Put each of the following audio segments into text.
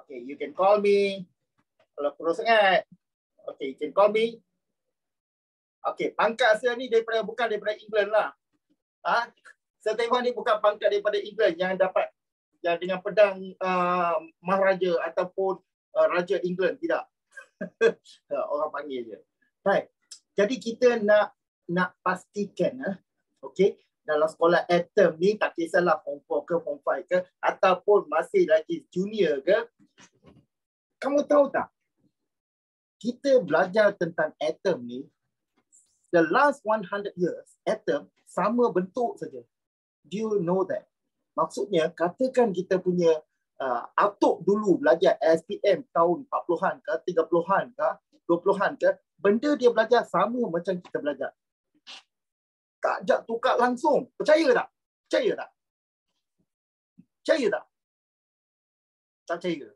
Okay, you can call me. Kalau kurus sangat. Okay, you can call me. Okay, pangkat saya ni bukan daripada England lah. Saya tengok ni bukan pangkat daripada England yang dapat yang dengan pedang maharaja ataupun Raja England. Tidak. Orang panggil je. Baik. Jadi kita nak pastikan okay, dalam sekolah atom ni tak kisahlah form 4 ke form 5 ke ataupun masih lagi junior ke. Kamu tahu tak? Kita belajar tentang atom ni the last 100 years atom sama bentuk saja. Do you know that? Maksudnya katakan kita punya atuk dulu belajar SPM tahun 40-an ke 30-an ke 20-an ke, benda dia belajar sama macam kita belajar. Tak ajak tukar langsung. Percaya tak? Percaya tak? Percaya tak? Tak percaya.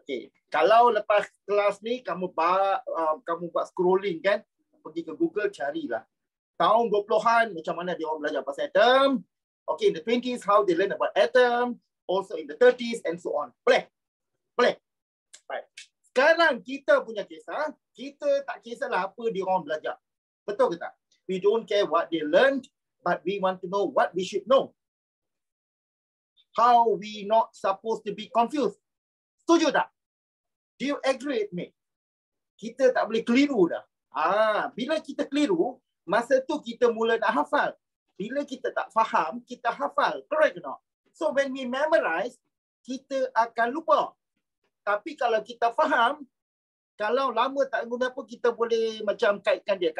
Okey, kalau lepas kelas ni kamu buat scrolling kan, pergi ke Google carilah. Tahun 20-an macam mana dia orang belajar pasal atom. Okay, in the 20s how they learn about atom, also in the 30s and so on. Boleh? Boleh? Baik. Sekarang kita punya kisah, kita tak kisahlah apa dia orang belajar. Betul ke tak? We don't care what they learned, but we want to know what we should know. How we not supposed to be confused. Setuju tak? Do you agree with me? Kita tak boleh keliru dah. Bila kita keliru, masa tu kita mula nak hafal. Bila kita tak faham, kita hafal. Correct or not? So when we memorize, kita akan lupa. Tapi kalau kita faham, kalau lama tak guna pun kita boleh macam kaitkan dia.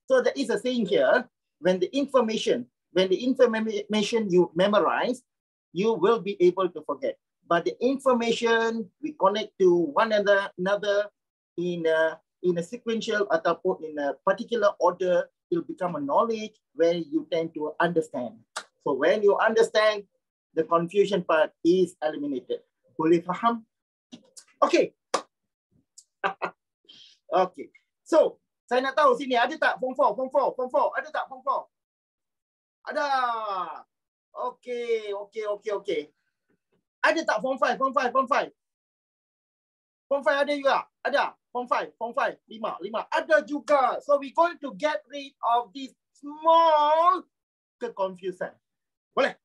So there is a saying here, when the information you memorize, you will be able to forget. But the information we connect to one another in a sequential ataupun in a particular order, it will become a knowledge where you tend to understand. So when you understand, the confusion part is eliminated. Boleh faham? Okay. Okay. So, saya nak tahu sini ada tak form 4? Ada tak form 4? Ada. Okay. Ada tak form 5? Form 5 ada juga? Ada. Form 5. 5. Ada juga. So we going to get rid of this small confusion. Boleh?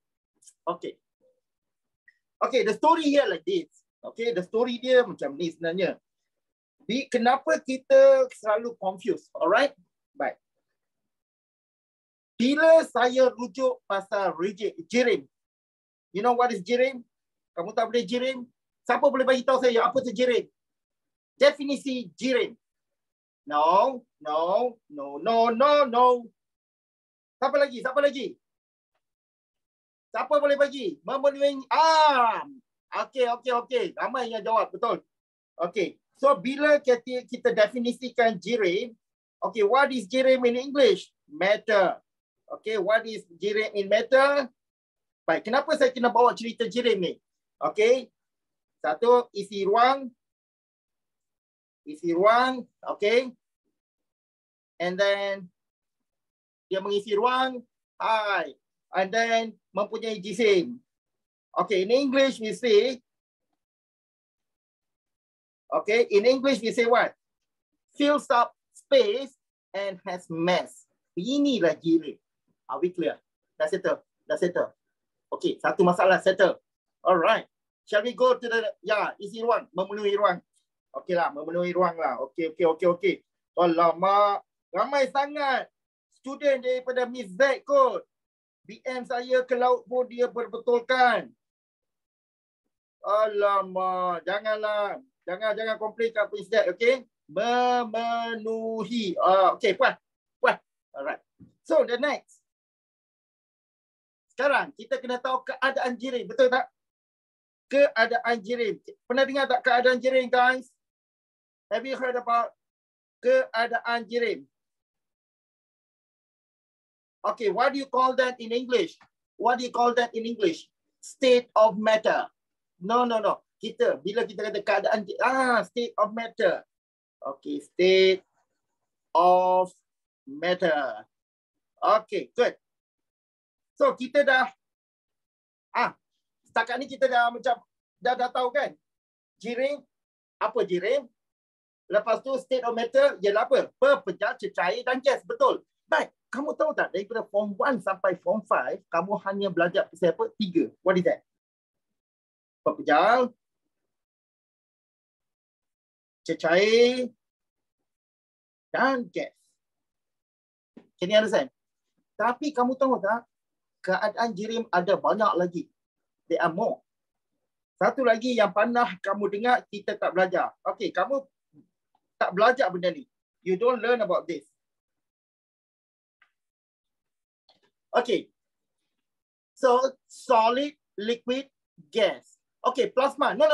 Okay. Okay, the story here like this. Okay, the story dia macam ni sebenarnya. Kenapa kita selalu confused? Alright? Baik. Bila saya rujuk pasal jirim. You know what is jirim? Kamu tahu boleh jirim? Siapa boleh bagi tahu saya apa tu jirim? Definisi jirim. No. Siapa lagi? Siapa boleh bagi? Memenuhi. Okey. Ramai yang jawab. Betul. Okey. So, bila kita definisikan jirim, okay, what is jirim in English? Matter. Okay, what is jirim in matter? Baik, kenapa saya kena bawa cerita jirim ni? Okay. Satu, isi ruang. Okay. And then, dia mengisi ruang. Hi. And then, mempunyai jisim. Okay, in English we say, what? Fills up space and has mass. Inilah jirim. Are we clear? Dah settle. Okay, satu masalah settle. Alright. Shall we go to isi ruang, memenuhi ruang. Okay lah, memenuhi ruang lah. Okay. Alamak, ramai sangat student daripada Miss Z kot. BM saya ke laut pun dia berbetulkan. Alamak, janganlah. Jangan komplain kat Miss Z, okay? Memenuhi. Okay, puas. Alright. So, the next. Sekarang, kita kena tahu keadaan jirim. Betul tak? Keadaan jirim. Pernah dengar tak keadaan jirim, guys? Have you heard about keadaan jirim? Okay, what do you call that in English? State of matter. No. Bila kita kata keadaan, state of matter. Okay, state of matter. Okay, good. So, kita dah, setakat ni kita dah macam, dah tahu kan? Jirim, apa jirim? Lepas tu state of matter ialah apa? Pepejal, cecair dan gas. Betul. Baik, kamu tahu tak daripada form 1 sampai form 5, kamu hanya belajar pasal apa? 3. What is that? Pepejal, cecair dan gas. Can you understand? Tapi kamu tahu tak? Keadaan jirim ada banyak lagi. There are more. Satu lagi yang pernah kamu dengar, kita tak belajar. Okey, kamu tak belajar benda ni. You don't learn about this. Okay. So, solid, liquid, gas. Okay, plasma. No.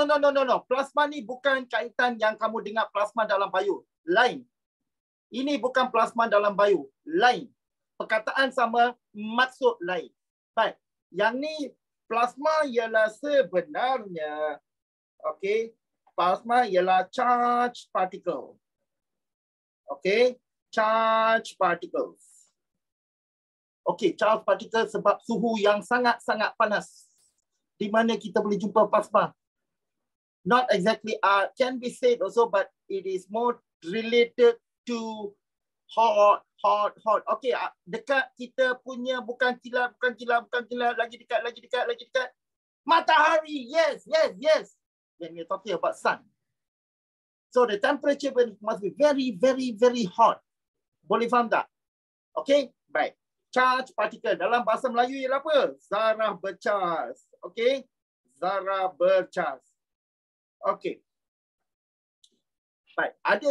Plasma ni bukan kaitan yang kamu dengar plasma dalam bayu. Lain. Ini bukan plasma dalam bayu. Lain. Perkataan sama, maksud lain. Baik. Yang ni, plasma ialah sebenarnya, okay, plasma ialah charged particle. Okay, charged particles. Okay, charged particle sebab suhu yang sangat-sangat panas. Di mana kita boleh jumpa plasma. Not exactly, can be said also, but it is more related to hot. Okay, dekat kita punya, bukan kilat, lagi dekat. Matahari, yes. Then we're talking about sun. So the temperature must be very, very, very hot. Boleh faham tak? Okay, baik. Charge particle dalam bahasa Melayu ialah apa? Zarah bercas. Okay, zarah bercas. Okay. Baik, ada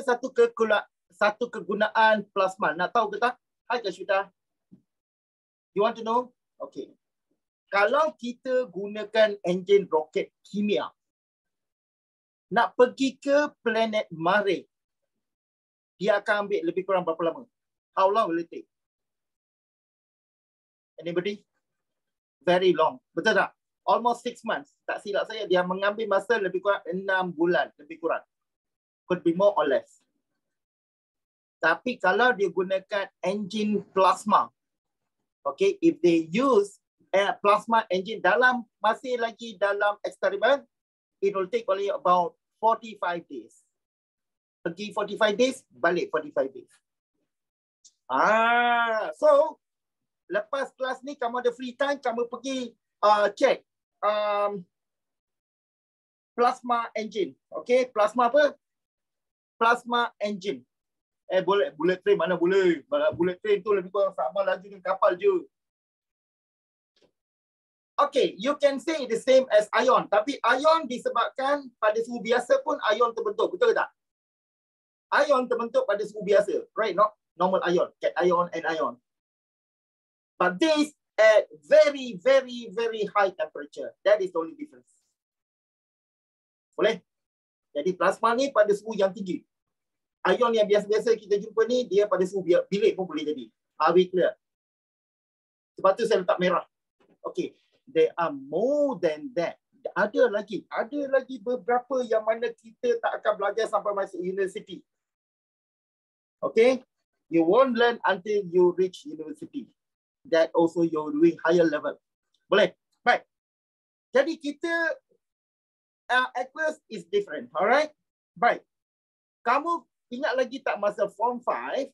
satu kegunaan plasma. Nak tahu ke tak? Hai Kashwita. You want to know? Okay. Kalau kita gunakan enjin roket kimia, nak pergi ke planet Mare, dia akan ambil lebih kurang berapa lama? How long will it take? Anybody? Very long. Betul tak? Almost 6 months. Tak silap saya, dia mengambil masa lebih kurang 6 bulan. Lebih kurang. Could be more or less. Tapi kalau dia gunakan engine plasma, okay, if they use plasma engine masih lagi dalam eksperimen, it will take only about 45 days. Pergi 45 days, balik 45 days. So lepas kelas ni kamu ada free time, kamu pergi check plasma engine. Okay, plasma apa? Plasma engine. Bullet train mana boleh? Bullet train tu lebih kurang sama lagi dengan kapal je. Okay, you can say the same as ion. Tapi ion disebabkan pada suhu biasa pun ion terbentuk. Betul tak? Ion terbentuk pada suhu biasa. Right? Not normal ion. Cation and ion. But this at very, very, very high temperature. That is the only difference. Boleh? Jadi plasma ni pada suhu yang tinggi. Ion yang biasa-biasa kita jumpa ni, dia pada suhu bilik pun boleh jadi. Are we clear? Sebab tu saya letak merah. Okay. There are more than that. Ada lagi beberapa yang mana kita tak akan belajar sampai masuk university. Okay? You won't learn until you reach university. That also you're doing higher level. Boleh? Baik. Jadi kita aqueous is different. Alright? Baik. Kamu ingat lagi tak masa form 5,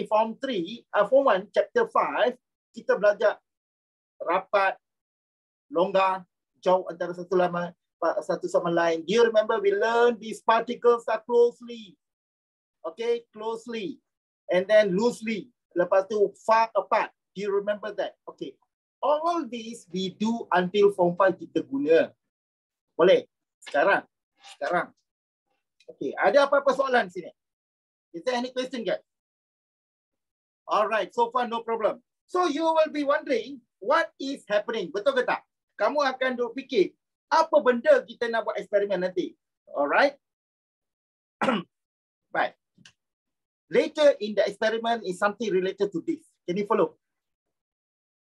form 3, form 1, chapter 5, kita belajar rapat, longgar, jauh antara satu sama lain. Do you remember we learned these particles are closely. Okay, closely. And then loosely. Lepas tu far apart. Do you remember that? Okay. All these we do until form 5 kita guna. Boleh? Sekarang. Okay, ada apa-apa soalan sini? Is there any question, guys? Alright, so far no problem. So you will be wondering what is happening. Betul ke tak? Kamu akan duk fikir, apa benda kita nak buat eksperimen nanti? Alright? Baik. Later in the experiment is something related to this. Can you follow?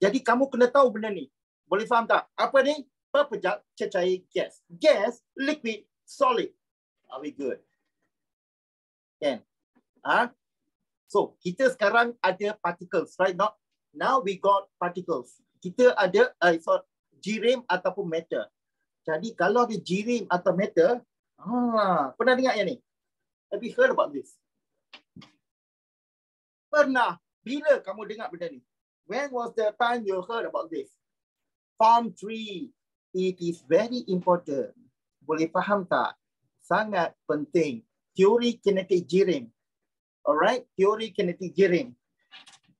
Jadi kamu kena tahu benda ni. Boleh faham tak? Apa ni? Pepejal, cecair, gas. Gas, liquid, solid. Are we good? Can? So, kita sekarang ada particles, right? Now we got particles. Kita ada jirim ataupun matter. Jadi kalau ada jirim atau matter, Pernah dengar yang ni? Have you heard about this? Pernah. Bila kamu dengar benda ni? When was the time you heard about this? Form 3. It is very important. Boleh faham tak? Sangat penting. Teori kinetik jirim. Alright? Teori kinetik jirim.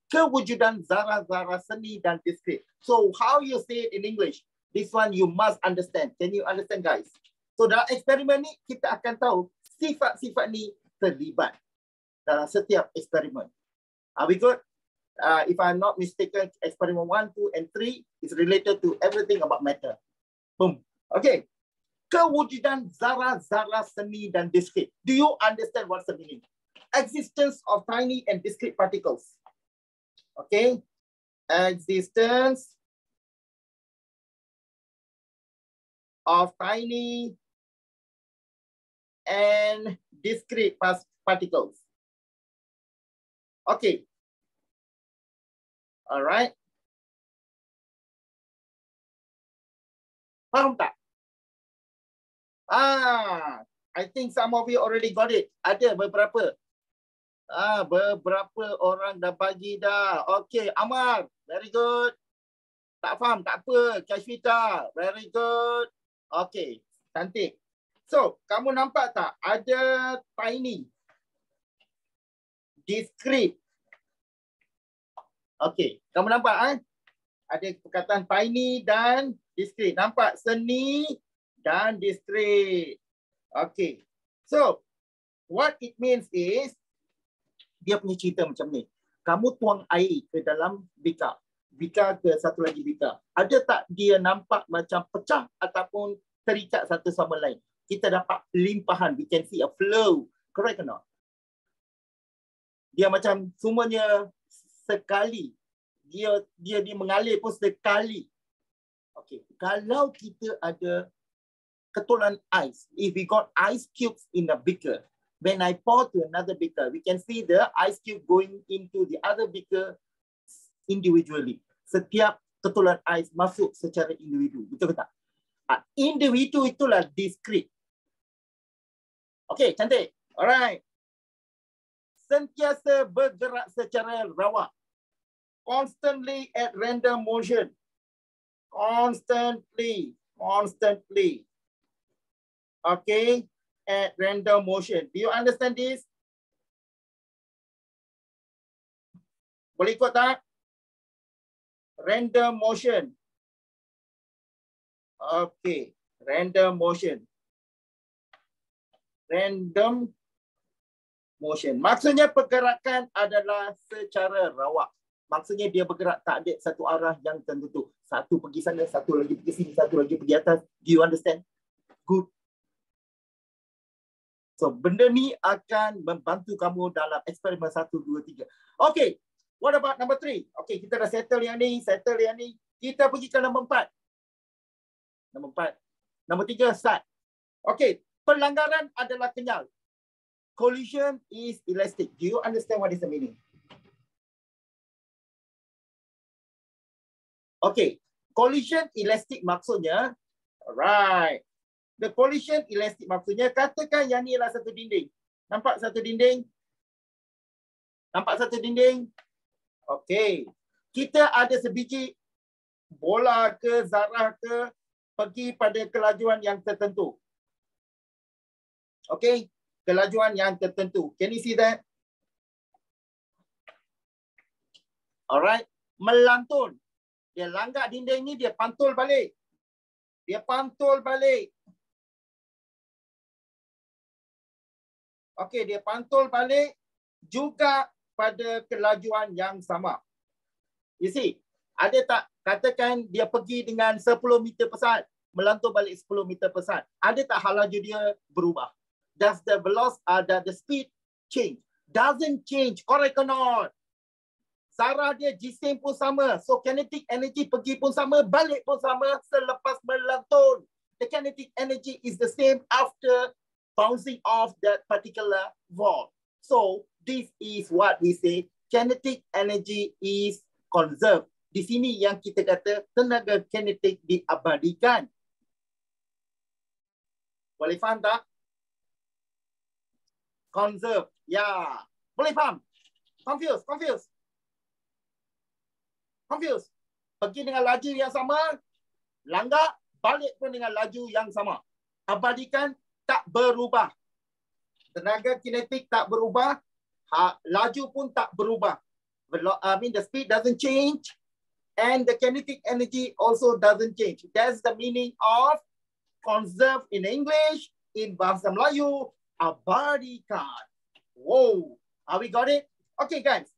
Kewujudan zarah-zarah seni dan diskrit. So, how you say it in English? This one you must understand. Can you understand, guys? So, dalam eksperimen ni, kita akan tahu sifat-sifat ni terlibat dalam setiap eksperimen. Are we good? If I'm not mistaken, experiment 1, 2, and 3 is related to everything about matter. Boom. Okay. Kewujudan zarah-zarah seni dan diskrit. Do you understand what's the meaning? Existence of tiny and discrete particles. Okay. Existence of tiny and discrete particles. Okay. All right. Faham tak? I think some of you already got it. Ada beberapa. Beberapa orang dah bagi dah. Okay, Amar. Very good. Tak faham, tak apa. Kashfita. Very good. Okay, cantik. So, kamu nampak tak? Ada tiny, discrete. Okay, kamu nampak ada perkataan tiny dan discrete. Nampak? Seni dan discrete. Okay. So, what it means is, dia punya cerita macam ni. Kamu tuang air ke dalam bikar. Bikar ke satu lagi bikar. Ada tak dia nampak macam pecah ataupun terikat satu sama lain? Kita dapat limpahan. We can see a flow. Correct or not? Dia macam semuanya sekali. Dia mengalir pun sekali. Okay. Kalau kita ada ketulan ais, if we got ice cubes in a beaker, when I pour to another beaker, we can see the ice cube going into the other beaker individually. Setiap ketulan ais masuk secara individu. Betul ke tak? Individu itulah discrete. Okay, cantik. Alright. Sentiasa bergerak secara rawak. Constantly at random motion. Constantly. Okay. At random motion. Do you understand this? Boleh ikut tak? Random motion. Okay. Random motion. Random motion. Maksudnya pergerakan adalah secara rawak. Maksudnya dia bergerak tak ada satu arah yang tertentu. Satu pergi sana, satu lagi pergi sini, satu lagi pergi atas. Do you understand? Good. So, benda ni akan membantu kamu dalam eksperimen 1, 2, 3. Okay. What about number 3? Okay, kita dah settle yang ni, Kita pergi ke nombor 4. Nombor 4. Nombor 3, start. Okay. Pelanggaran adalah kenyal. Collision is elastic. Do you understand what is the meaning? Okay. Collision elastic maksudnya, alright. The collision elastic maksudnya, katakan yang ni adalah satu dinding. Nampak satu dinding? Nampak satu dinding? Okay. Kita ada sebiji bola ke, zarah ke, pergi pada kelajuan yang tertentu. Okay. Kelajuan yang tertentu. Can you see that? Alright. Melantun. Dia langgar dinding ni, dia pantul balik. Okey, dia pantul balik juga pada kelajuan yang sama. You see, ada tak katakan dia pergi dengan 10 meter per saat, melantur balik 10 meter per saat. Ada tak laju dia berubah? Does the velocity, the speed change? Doesn't change. Correct or not? Sarah dia jisim pun sama. So kinetic energy pergi pun sama, balik pun sama selepas melantun. The kinetic energy is the same after bouncing off that particular ball. So this is what we say kinetic energy is conserved. Di sini yang kita kata tenaga kinetik diabadikan. Boleh faham tak? conserve. Ya. Boleh faham? Confused. Pergi dengan laju yang sama, langgar, balik pun dengan laju yang sama. Abadikan, tak berubah. Tenaga kinetik tak berubah, laju pun tak berubah. The speed doesn't change and the kinetic energy also doesn't change. That's the meaning of conserve in English, in bahasa Melayu, abadikan. Wow, we got it? Okay guys,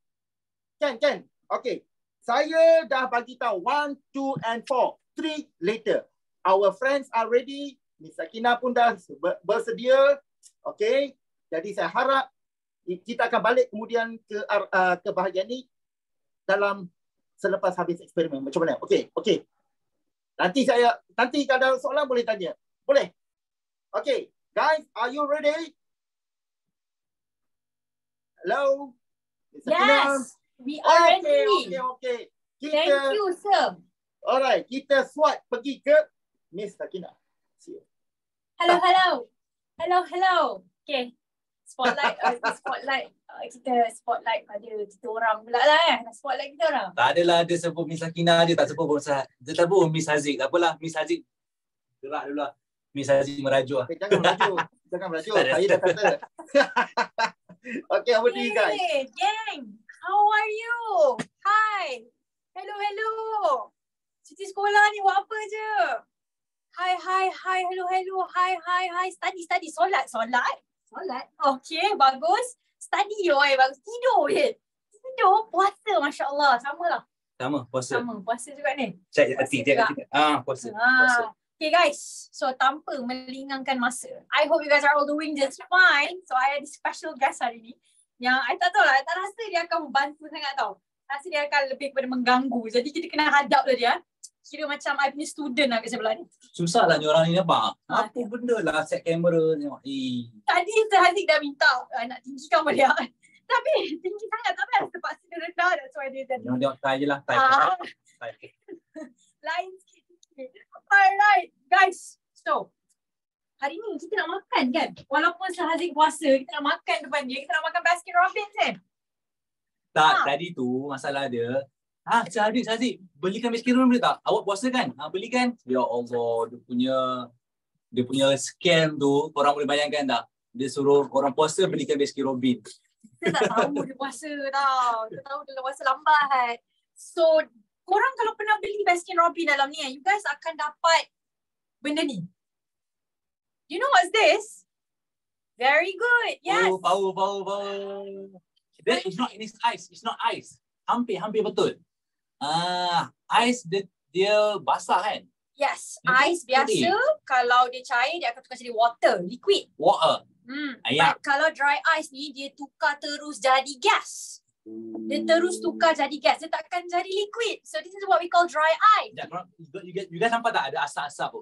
Ken. Okay, saya dah bagi tahu 1, 2 and 4. 3 later. Our friends are ready. Miss Sakina pun dah bersedia. Okay, jadi saya harap kita akan balik kemudian ke bahagian ni dalam selepas habis eksperimen. Macam mana? Okay. Nanti kalau ada soalan boleh tanya. Boleh? Okay, guys, are you ready? Hello? Yes, we are ready. Okay. Thank you, sir. Alright, kita swipe pergi ke Miss Sakina. See you. Hello. Okay. Spotlight. Kita spotlight pada kita orang pula lah spotlight kita orang. Tak adalah dia sebut Miss Sakina, dia tak sebut Miss Haziq. Tak apalah, Miss Haziq gerak dulu lah. Miss Haziq merajuk. Jangan merajuk. Saya dah kata. Okay, over to you guys. Hey, gang. How are you? Hi. Hello. Cuti sekolah ni buat apa je? Hi. Hello. Hi. Study. Solat. Okay, bagus. Study bagus. Tidur je. Puasa, Masya Allah. Sama, puasa. Puasa juga ni. Cek hati dia. Puasa. Okay guys, so tanpa melingangkan masa, I hope you guys are all doing just fine. So I ada special guest hari ni yang I tak tahu lah, tak rasa dia akan membantu sangat tau. Rasa dia akan lebih kepada mengganggu. Jadi kita kena hadap lah dia. Kira macam I punya student lah kat sebelah ni. Susah lah ni orang ni nampak. Apa benda lah set kamera tengok. Tadi Mr. Haziq dah minta nak tinggikan balik. Tapi tinggi sangat tak payah terpaksa dia rendah. That's why dia tadi. Tengok tie je lah. Lain sikit. Alright guys. So hari ni kita nak makan kan. Walaupun Mr. Haziq puasa, kita nak makan depan dia. Kita nak makan Baskin Robbins kan. Tadi tu masalah dia. Haziq, belikan Baskin Robbins tak? Awak puasa kan? Belikan. Ya Allah, dia punya scam tu, korang boleh bayangkan tak? Dia suruh orang puasa belikan Baskin Robbins. Kita tak tahu dia puasa tau. Kita tahu dia puasa lambat. So, korang kalau pernah beli Baskin Robbins dalam ni, you guys akan dapat benda ni. You know what's this? Very good. Yes. Oh, power. That is not, it's ice. It's not ice. Hampir betul. Ais dia basah kan? Yes, ais biasa kalau dia cair dia akan tukar jadi water, liquid. Water. But kalau dry ice ni dia tukar terus jadi gas. Dia terus tukar jadi gas. Dia takkan jadi liquid. So this is what we call dry ice. You guys nampak tak ada asap-asap tu?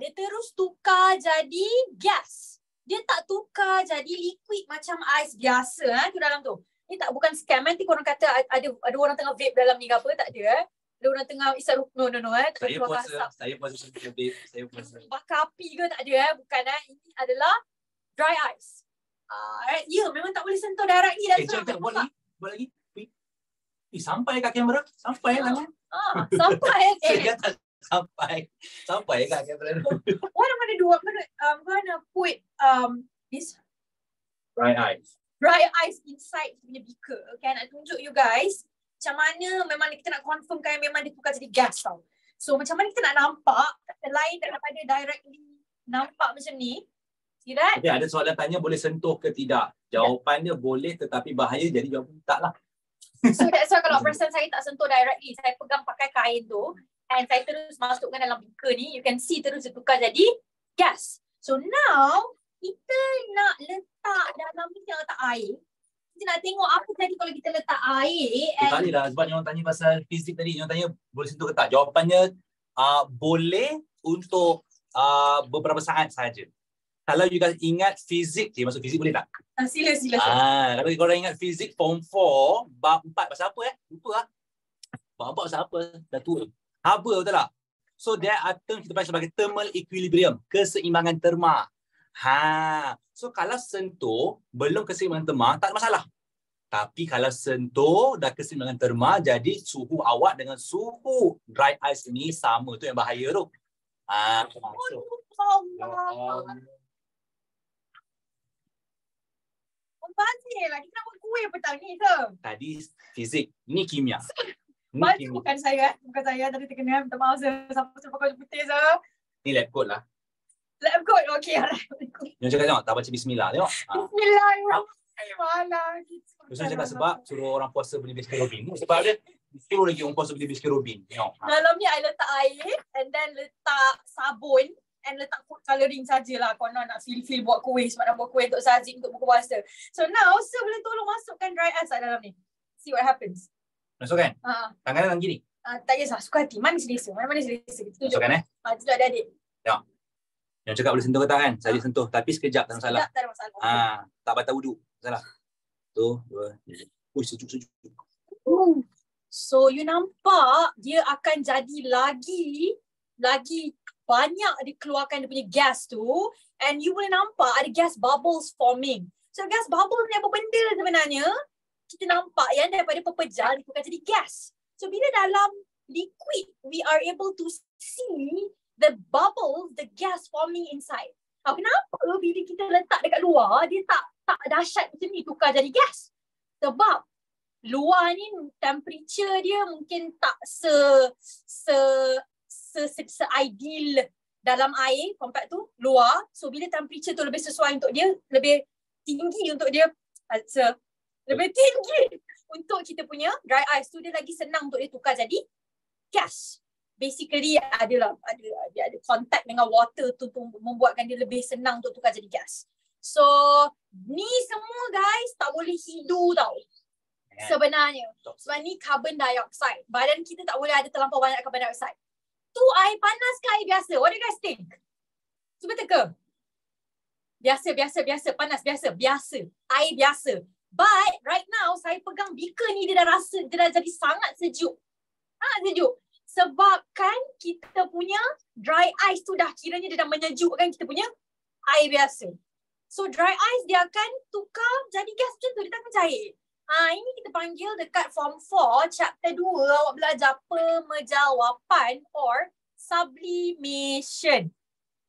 Dia terus tukar jadi gas. Dia tak tukar jadi liquid macam ais biasa tu dalam tu. Ni tak bukan scam. Nanti korang kata ada orang tengah vape dalam ni ke apa, tak ada. Ada orang tengah isap no tak ada keluar asap. Saya puasa vape, saya puasa. Bakar api ke tak ada bukan Ini adalah dry ice. Ya, memang tak boleh sentuh directly dan buat lagi. Sampai kat kamera, sampai lah. Sampai sampai kat kamera. What I'm gonna do, I'm gonna put this dry ice inside punya beaker. Okay, nak tunjuk you guys macam mana memang kita nak confirmkan memang dia tukar jadi gas tau. So macam mana kita nak nampak lain daripada directly nampak macam ni. See that? Okay, ada soalan tanya boleh sentuh ke tidak? Jawapan dia boleh tetapi bahaya, jadi jawapan tak lah. So that's why kalau perasan saya tak sentuh directly, saya pegang pakai kain tu and saya terus masukkan dalam beaker ni, you can see terus dia tukar jadi gas. So now kita nak letak dalam ni, kita letak air. Kita nak tengok apa jadi kalau kita letak air. Sekali lah sebab orang tanya pasal fizik tadi, orang tanya boleh sentuh ke tak? Jawapannya boleh untuk beberapa saat sahaja. Kalau you guys ingat fizik, masuk fizik boleh tak? Sila. Kalau korang ingat fizik form 4, bab 4 pasal apa Lupa lah. Bab 4 pasal apa? Dah tua. Haba betul tak? So there are terms kita panggil sebagai thermal equilibrium, keseimbangan terma. So kalau sentuh belum keseimbangan terma tak ada masalah. Tapi kalau sentuh dah keseimbangan terma, jadi suhu awak dengan suhu dry ice ini sama, tu yang bahaya tu. Bazir lah. Kita nak buat kuih petang ni ke? Tadi fizik, ni kimia. Bazir bukan saya. Bukan saya. Tadi terkena. Minta maaf saya. Siapa suruh pakai putih saya. Ni lab coat lah. Lab coat. Okey. Yang cakap tengok, tak baca bismillah. Tengok. Bismillahirrahmanirrahim. Malah. Saya cakap sebab suruh orang puasa beli Baskin Robbins. Sebab dia suruh lagi orang puasa beli Baskin Robbins. Tengok. Dalam ni I letak air and then letak sabun and letak food colouring sajalah. Konon nak feel buat kuih sebab nak buat kuih untuk saji untuk buka puasa. So now, sir boleh tolong masukkan dry ice dalam ni. See what happens. Masukkan? Tangan dalam gini? Tak kisah, suka hati. Mana selesa? Mana selesa? Kita tunjuk. Masukkan Tunjuk adik-adik. Tengok. Yang cakap boleh sentuh ke tak kan? Saya sentuh. Tapi sekejap tak masalah. Sekejap tak ada masalah. Tak batal wuduk. Salah. 1, 2, 3. Sejuk. So you nampak dia akan jadi lagi banyak dikeluarkan dia punya gas tu, and you boleh nampak ada gas bubbles forming. So gas bubbles ni apa benda sebenarnya? Kita nampak yang daripada pepejal ditukar jadi gas. So bila dalam liquid, we are able to see the bubbles, the gas forming inside. Kenapa bila kita letak dekat luar, dia tak dahsyat macam ni tukar jadi gas? Sebab luar ni temperature dia mungkin tak se-ideal dalam air compared tu luar. So bila temperature tu lebih sesuai untuk dia, lebih tinggi untuk dia, lebih tinggi untuk kita punya dry ice tu, dia lagi senang untuk dia tukar jadi gas. Basically ada contact dengan water tu membuatkan dia lebih senang untuk tukar jadi gas. So ni semua guys tak boleh hidu tau sebenarnya. Sebab ni carbon dioxide. Badan kita tak boleh ada terlampau banyak carbon dioxide. Tu air panas ke air biasa? What do you guys think? Cuba teka. Biasa. Panas biasa. Air biasa. But right now saya pegang beaker ni, dia dah jadi sangat sejuk. Sejuk. Sebabkan kita punya dry ice tu kiranya dia dah menyejukkan kita punya air biasa. So dry ice dia akan tukar jadi gas macam tu. Dia tak akan cair. Ini kita panggil dekat form 4 chapter 2 awak belajar pemejawapan or sublimation.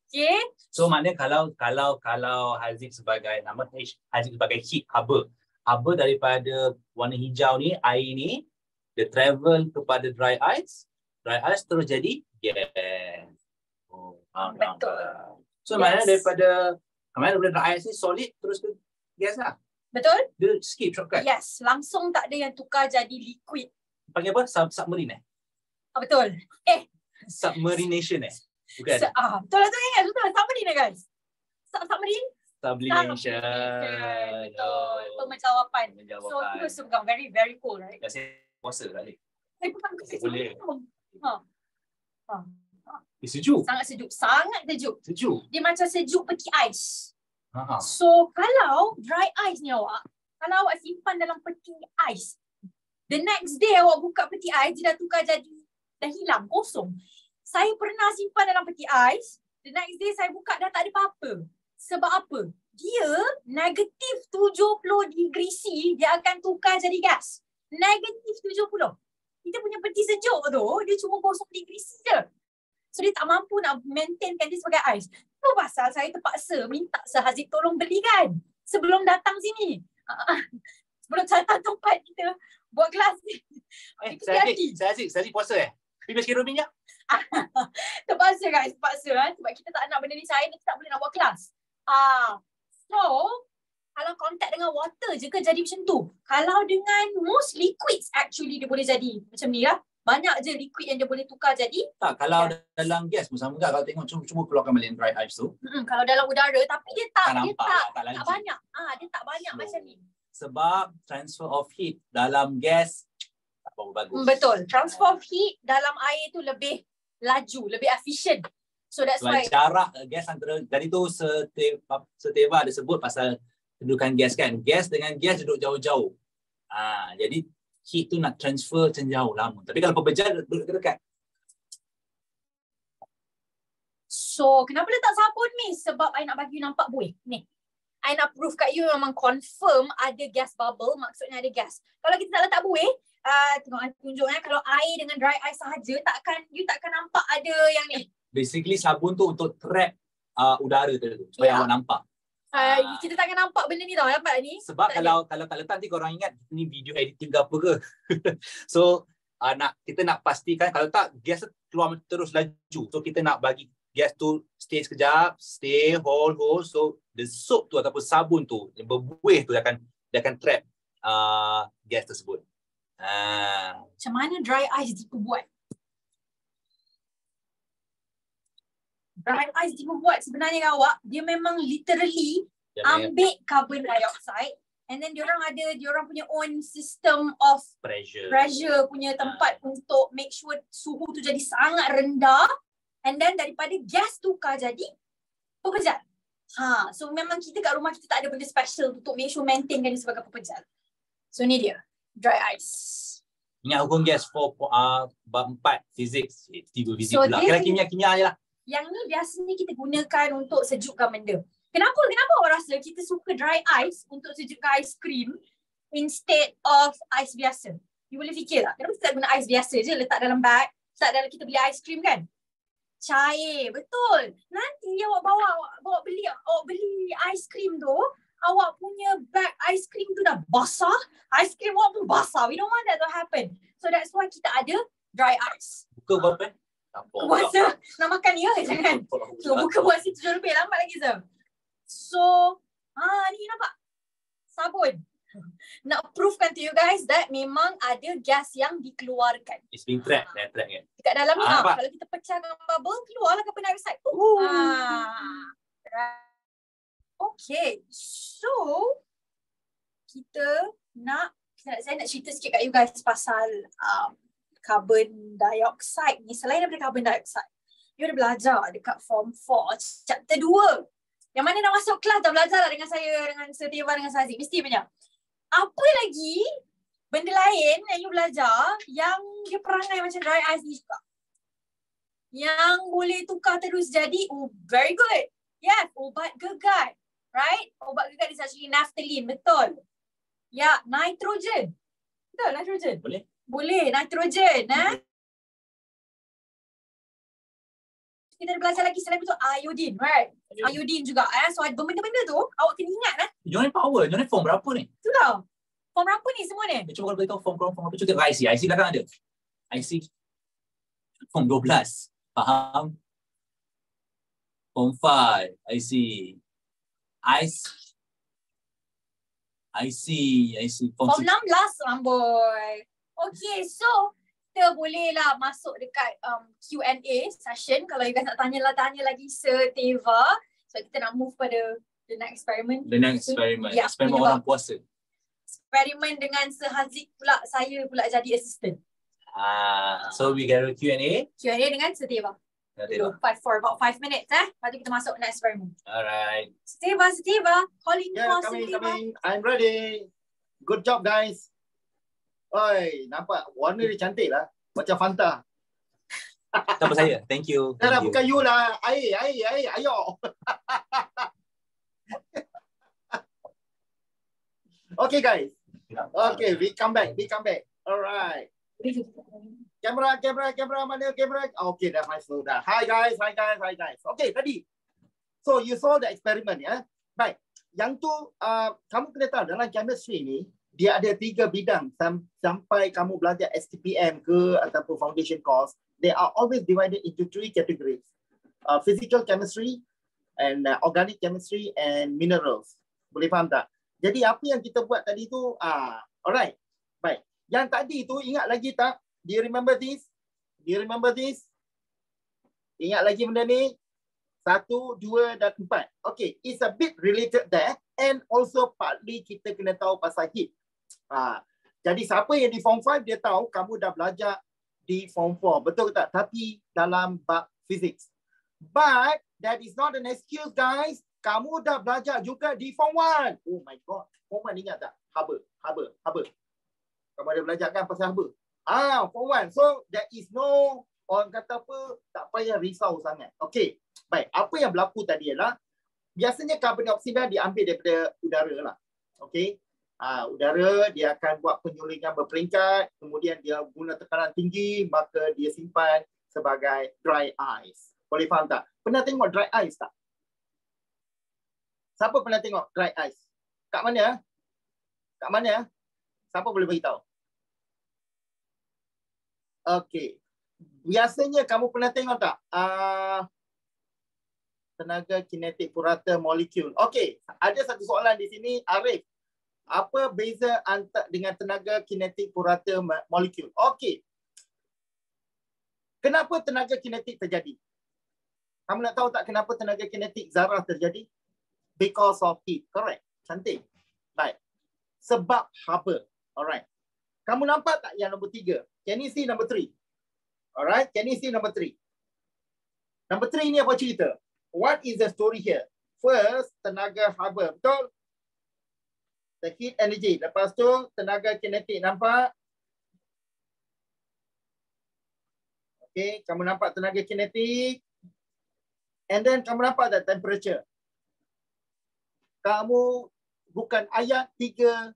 Okay? So maknanya kalau Haziq sebagai nama Haziq sebagai heat hubber. Hubber daripada warna hijau ni, air ni, dia travel kepada dry ice terus jadi gas. Betul. So maknanya daripada dry ice ni solid terus ke gas lah. Betul? Dia skip shortcut. Yes, langsung tak ada yang tukar jadi liquid. Panggil apa? Submarine Betul. Submarination bukan? Betul lah tu ingat. Betul. Submarine guys. Submarine? Sublimation. Betul. Pemejawapan. So terus pegang. Very, very cool, right? Dah saya puasa tak boleh. Saya pegang ke boleh. Sejuk. Sangat sejuk. Dia macam sejuk peti ais. So kalau dry ice ni awak simpan dalam peti ais, the next day awak buka peti ais, dia dah tukar jadi, dah hilang, kosong. Saya pernah simpan dalam peti ais, the next day saya buka dah tak ada apa-apa. Sebab apa? Dia negatif 70 degree C, dia akan tukar jadi gas. Negatif 70. Kita punya peti sejuk tu, dia cuma 0 degree C je. So dia tak mampu nak maintainkan dia sebagai ais. Tu pasal saya terpaksa minta Sir Haziq tolong belikan sebelum datang sini. Sebelum datang tempat kita buat kelas ni. Saya puasa Pergi Baskin Robbins je? Terpaksa guys, terpaksa. Sebab kita tak nak benda ni cair, kita tak boleh nak buat kelas. So, kalau contact dengan water je ke jadi macam tu. Kalau dengan most liquids actually dia boleh jadi macam ni lah. Banyak je liquid yang dia boleh tukar jadi. Tak, kalau dalam gas pun sama kan. Kalau tengok cuba keluarkan balik dry ice tu. Kalau dalam udara tapi dia tak banyak. Dia tak banyak macam ni. Sebab transfer of heat dalam gas tak berapa bagus. Betul. Transfer of heat dalam air tu lebih laju, lebih efisien. So that's why jarak gas antara tadi tu Seteva ada sebut pasal kedudukan gas kan. Gas dengan gas duduk jauh-jauh. Jadi heat tu nak transfer macam jauh lama. Tapi kalau pepejal duduk dekat. So, kenapa letak sabun ni? Sebab I nak bagi you nampak buih. Ni. I nak proof kat you memang confirm ada gas bubble, maksudnya ada gas. Kalau kita tak letak buih, tengok I tunjuk kalau air dengan dry ice sahaja, you takkan nampak ada yang ni. Basically sabun tu untuk trap udara tu supaya awak nampak. Kita takkan nampak benda ni tau, nampak ni. Sebab kalau tak letak nanti korang ingat ni video editing ke apa ke. So kita nak pastikan kalau tak gas keluar terus laju. So kita nak bagi gas tu stay sekejap, hold. So the soap tu ataupun sabun tu yang berbuih tu dia akan trap gas tersebut. Macam mana dry ice dibuat? Dry ice dibuat sebenarnya awak, dia memang literally ambil carbon dioxide and then diorang punya own system of pressure punya tempat untuk make sure suhu tu jadi sangat rendah. And then daripada gas tukar jadi pepejal. So memang kita kat rumah kita tak ada benda special untuk make sure maintainkan dia sebagai pepejal. So ni dia, dry ice. Ingat hukum gas bab 4 physics. Tiba fizik pula. Kira kimia je lah. Yang ni biasanya kita gunakan untuk sejukkan benda. Kenapa awak rasa kita suka dry ice untuk sejukkan ice cream instead of ice biasa? You boleh fikir tak? Kenapa kita tak guna ice biasa je letak dalam bag, letak dalam kita beli ice cream kan? Cair, betul. Nanti awak beli ice cream tu, awak punya bag ice cream tu dah basah, ice cream awak pun basah. We don't want that to happen. So that's why kita ada dry ice. Buka berapa? Puasa nak makan ya, jangan. So buka puasa RM7 lambat lagi Zam. So, ni nampak sabun. Nak proofkan to you guys that memang ada gas yang dikeluarkan. It's being trapped kan? Kat dalam ni kalau kita pecahkan bubble, keluarlah carbon dioxide. Okay, so saya nak cerita sikit kat you guys pasal carbon dioxide ni. Selain daripada carbon dioxide, you dah belajar dekat form 4 chapter 2. Yang mana dah masuk kelas dah belajar lah dengan saya, dengan Sir Teva, dengan Sazik. Mesti punya. Apa lagi benda lain yang you belajar yang dia perangai macam dry ice ni juga? Yang boleh tukar terus jadi, very good. Yes, ubat gegar. Right? Ubat gegar is actually naphthalene, betul. Ya, nitrogen. Betul, nitrogen. Boleh, nitrogen. Kita ada belajar lagi selain itu iodine, right? Iodine juga. So benda-benda tu awak kena ingat. Join power, join form berapa ni? Tu dah. Form berapa ni semua ni? Cuba kalau beritahu form apa? Cuba tengok IC. IC belakang ada. IC form 12. Faham? Form 5. IC. Form 16 Ramboy. Okay, so kita bolehlah masuk dekat Q&A session. Kalau you guys nak tanya lagi Sir Teva. So kita nak move pada the next experiment. Eksperimen orang puasa. Eksperimen dengan Sir Haziq pula, saya pula jadi assistant. So we get a Q&A. Q&A dengan Sir Teva. For about 5 minutes Lepas tu kita masuk next experiment. Alright. Sir Teva, calling for Sir Teva. I'm ready. Good job guys. Oi, nampak warna dia cantik lah. Macam Fanta. Tanpa saya. Thank you. Bukan you lah. Air. Ayo. Okay guys. Okay, we come back. Alright. Kamera, mana kamera? Okay, dah masuk dah. Hi guys. Okay, tadi. So you saw the experiment ya. Baik. Yang tu kamu kena tahu dalam chemistry ni dia ada 3 bidang sampai kamu belajar STPM ke ataupun foundation course. They are always divided into 3 categories. Physical chemistry and organic chemistry and minerals. Boleh faham tak? Jadi apa yang kita buat tadi tu, alright. Baik. Yang tadi tu ingat lagi tak? Do you remember this? Ingat lagi benda ni? 1, 2 dan 4. Okay, it's a bit related there and also partly kita kena tahu pasal heat. Jadi siapa yang di form 5 dia tahu kamu dah belajar di form 4, betul tak? Tapi dalam bab physics. But that is not an excuse guys. Kamu dah belajar juga di form 1. Oh my god. Form 1 ingat tak? Haba. Kamu ada belajar kan pasal haba? Form 1. So there is no, orang kata apa, tak payah risau sangat. Okay. Baik, apa yang berlaku tadi ialah biasanya karbon dioksida diambil daripada udara lah. Okey. Udara dia akan buat penyulingan berperingkat, kemudian dia guna tekanan tinggi, maka dia simpan sebagai dry ice. Boleh faham tak? Pernah tengok dry ice tak? Siapa pernah tengok dry ice? Kat mana? Kat mana? Siapa boleh beritahu? Okey. Biasanya kamu pernah tengok tak? Tenaga kinetik purata molekul. Okey, ada satu soalan di sini, Arif. Apa beza dengan tenaga kinetik purata molekul? Okey. Kenapa tenaga kinetik terjadi? Kamu nak tahu tak kenapa tenaga kinetik zarah terjadi? Because of heat. Correct. Cantik. Baik. Sebab haba. Alright. Kamu nampak tak yang nombor 3? Can you see number 3? Alright. Can you see number 3? Number 3 ni apa cerita? What is the story here? First, tenaga haba. Betul? The heat energy. Lepas tu, tenaga kinetik. Nampak? Okay. Kamu nampak tenaga kinetik. And then, kamu nampak tak temperature? Kamu bukan ayat 3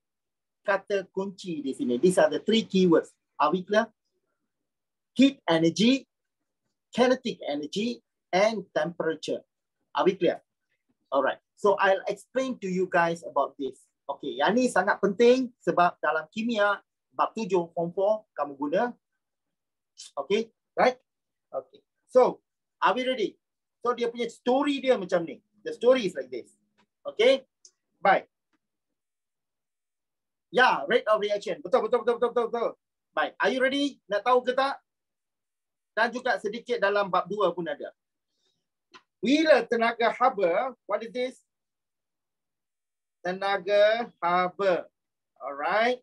kata kunci di sini. These are the 3 keywords. Are we clear? Heat energy, kinetic energy, and temperature. Are we clear? Alright. So I'll explain to you guys about this. Okay, yang ni sangat penting sebab dalam kimia bab 7 form 4 kamu guna. Okay, right? Okay. So, are we ready? So dia punya story dia macam ni. The story is like this. Okay? Baik. Ya, rate of reaction. Betul. Baik, are you ready? Nak tahu ke tak? Dan juga sedikit dalam bab 2 pun ada. Bila tenaga haba, what is this? Tenaga haba. Alright.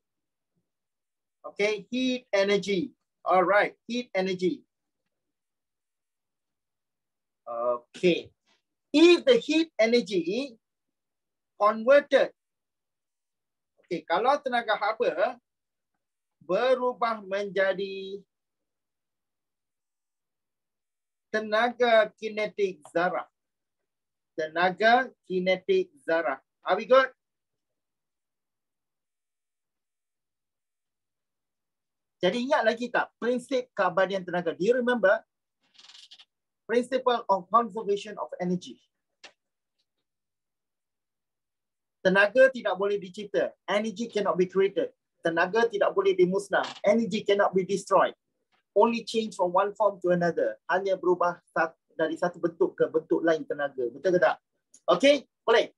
Okay, heat energy. Alright, heat energy. Okay. If the heat energy converted, okay, kalau tenaga haba berubah menjadi tenaga kinetik zarah. Tenaga kinetik zarah. Are we good? Jadi ingat lagi tak prinsip keabadian tenaga? Do you remember? Principle of conservation of energy. Tenaga tidak boleh dicipta. Energy cannot be created. Tenaga tidak boleh dimusnah. Energy cannot be destroyed. Only change from one form to another. Hanya berubah dari satu bentuk ke bentuk lain tenaga. Betul ke tak? Okay, boleh.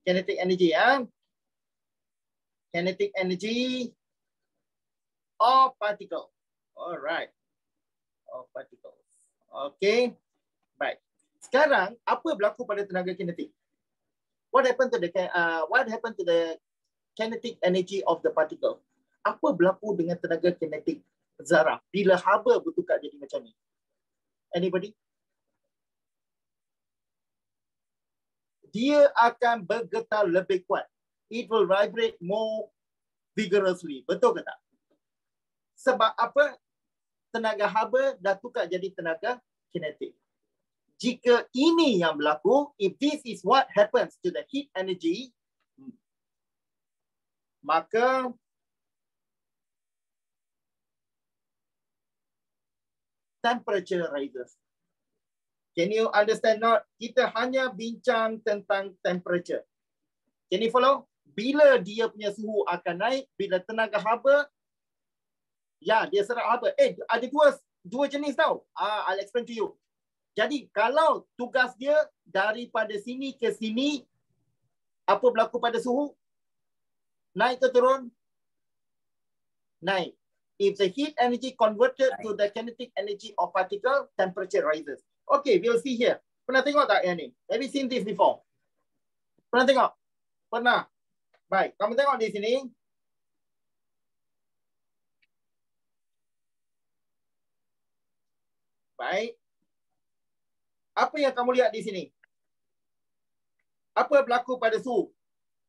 Kinetic energy, kinetic energy of particle. Alright. Of particles. Okay. Baik. Sekarang apa berlaku pada tenaga kinetik? What happened to the kinetic energy of the particle? Apa berlaku dengan tenaga kinetik zarah bila haba bertukar jadi macam ni? Anybody? Dia akan bergetar lebih kuat. It will vibrate more vigorously. Betul ke tak? Sebab apa? Tenaga haba dah tukar jadi tenaga kinetik. Jika ini yang berlaku, if this is what happens to the heat energy, maka temperature rises. Can you understand not? Kita hanya bincang tentang temperature. Can you follow? Bila dia punya suhu akan naik, bila tenaga haba, ya dia serap haba. Ada dua jenis tau. I'll explain to you. Jadi kalau tugas dia daripada sini ke sini, apa berlaku pada suhu? Naik ke turun? Naik. If the heat energy converted to the kinetic energy of particle, temperature rises. Okay, we'll see here. Pernah tengok tak yang ni? Have you seen this before? Pernah tengok? Pernah. Baik, kamu tengok di sini. Baik. Apa yang kamu lihat di sini? Apa berlaku pada suhu?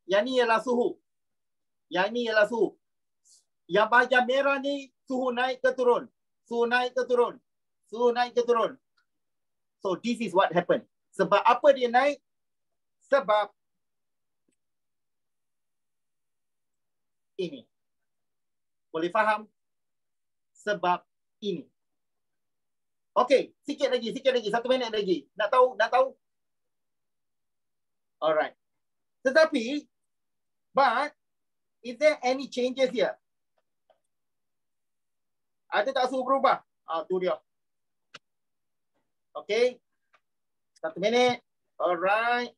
Yang ni ialah suhu. Yang ni ialah suhu. Yang bahagian merah ni suhu naik ke turun. Suhu naik ke turun. Suhu naik ke turun. So this is what happened. Sebab apa dia naik? Sebab ini. Boleh faham? Sebab ini. Okey, sikit lagi. 1 minit lagi. Nak tahu? Alright. Tetapi, but, is there any changes here? Ada tak suruh berubah? Tu dia. Okey. 1 minit. Alright.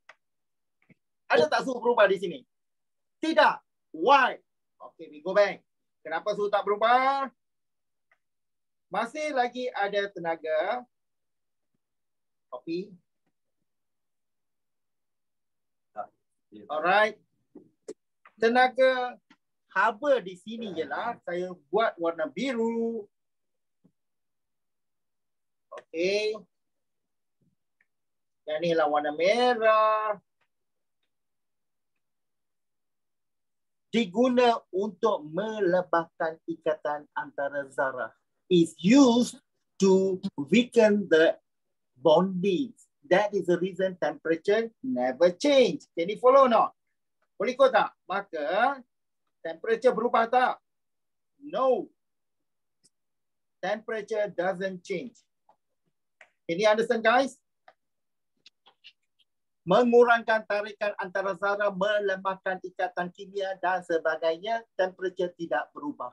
Ada tak suruh berubah di sini? Tidak. Why? Okay, we go back. Kenapa suruh tak berubah? Masih lagi ada tenaga. Copy. Alright. Tenaga haba di sini ialah saya buat warna biru. Okey. Yang ni lah warna merah. Diguna untuk melebahkan ikatan antara zarah. Is used to weaken the bonding. That is the reason temperature never change. Can you follow not? Boleh ikut tak? Maka temperature berubah tak? No. Temperature doesn't change. Can you understand, guys? Mengurangkan tarikan antara zarah, melemahkan ikatan kimia dan sebagainya, temperature tidak berubah.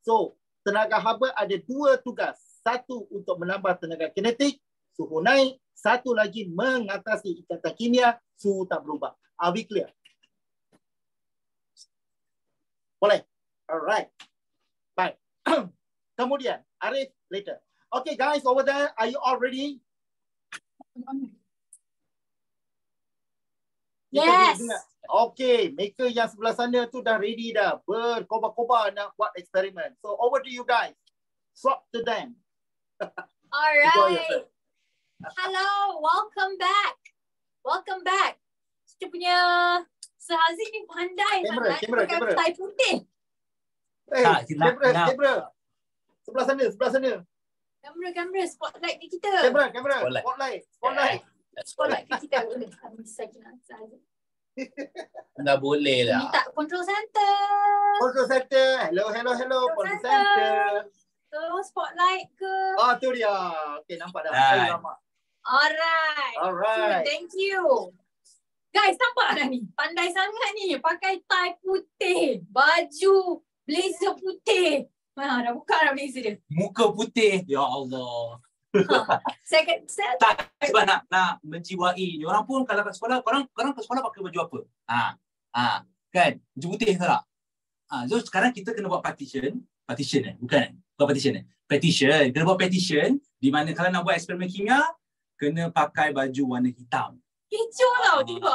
So, tenaga haba ada 2 tugas. Satu untuk menambah tenaga kinetik, suhu naik. Satu lagi mengatasi ikatan kimia, suhu tak berubah. Are we clear? Boleh? Alright. Baik. Kemudian, Arif, later. Okay guys, over there, are you all ready? Yes. Okay, maker yang sebelah sana tu dah ready dah. Berkobar-kobar nak buat eksperimen. So over to you guys. Swap to them. Alright. Hello, welcome back. Welcome back. Kita punya Sehazi ni pandai sangat. Kamera. Tai putih. Kamera. Sebelah sana. Kamera, spotlight ni kita. Kamera. Spotlight. Spotlight ke kita. Dah boleh lah. Minta control center. Control center. Hello. Control center. Tolong spotlight ke? Tu dia. Okay, nampak dah. Alright. Thank you. Guys, nampak dah ni? Pandai sangat ni. Pakai tie putih. Baju blazer putih. Dah buka dah blazer dia. Muka putih. Ya Allah. Saya Tak, sebab nak menjiwai. Orang pun kalau kat sekolah, korang kat sekolah pakai baju apa? Kan? Baju putih tak? So sekarang kita kena buat petition. Bukan petition. Kena buat petition di mana kalau nak buat eksperimen kimia, kena pakai baju warna hitam. kecoh tau tiba.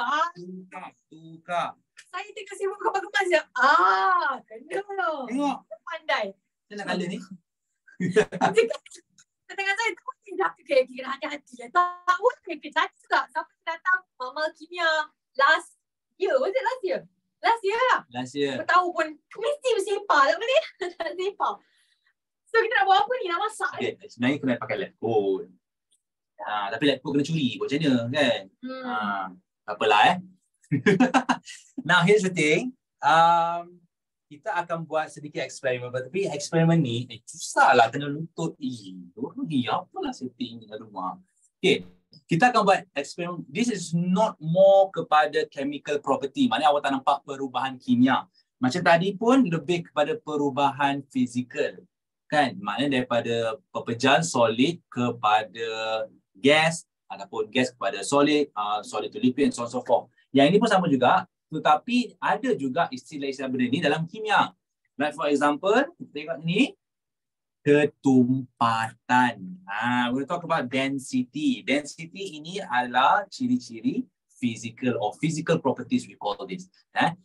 Tu kak. Saya tengah sibuk kemas-kemas je. Kena. Tengok. Pandai. Saya nak colour ni. Tengah saya tu dah kira hati-hati. Tak boleh ke jadi juga. Siapa datang Mama Kimia last year. Was it last year? Last year lah. Last year. Aku tahu pun mesti bersepah. Tak boleh. Tak sepah. So kita nak buat apa ni? Nak masak ni? Okay, sebenarnya kena pakai lab coat. Tapi lab coat kena curi. Buat macam mana kan? Apalah Now here's the thing. Kita akan buat sedikit eksperimen. Tapi eksperimen ni susahlah kena lutut. Apalah setting ni kat rumah. Okay. Kita akan buat eksperimen. This is not more kepada chemical property. Maknanya awak tak nampak perubahan kimia. Macam tadi pun lebih kepada perubahan fizikal. Kan? Maknanya daripada pepejahan solid kepada gas ataupun gas kepada solid, solid to liquid and so on so forth. Yang ini pun sama juga, tetapi ada juga istilah-istilah benda ni dalam kimia. Like for example, kita tengok ni, ketumpatan. We'll talk about density. Density ini adalah ciri-ciri physical or physical properties we call this.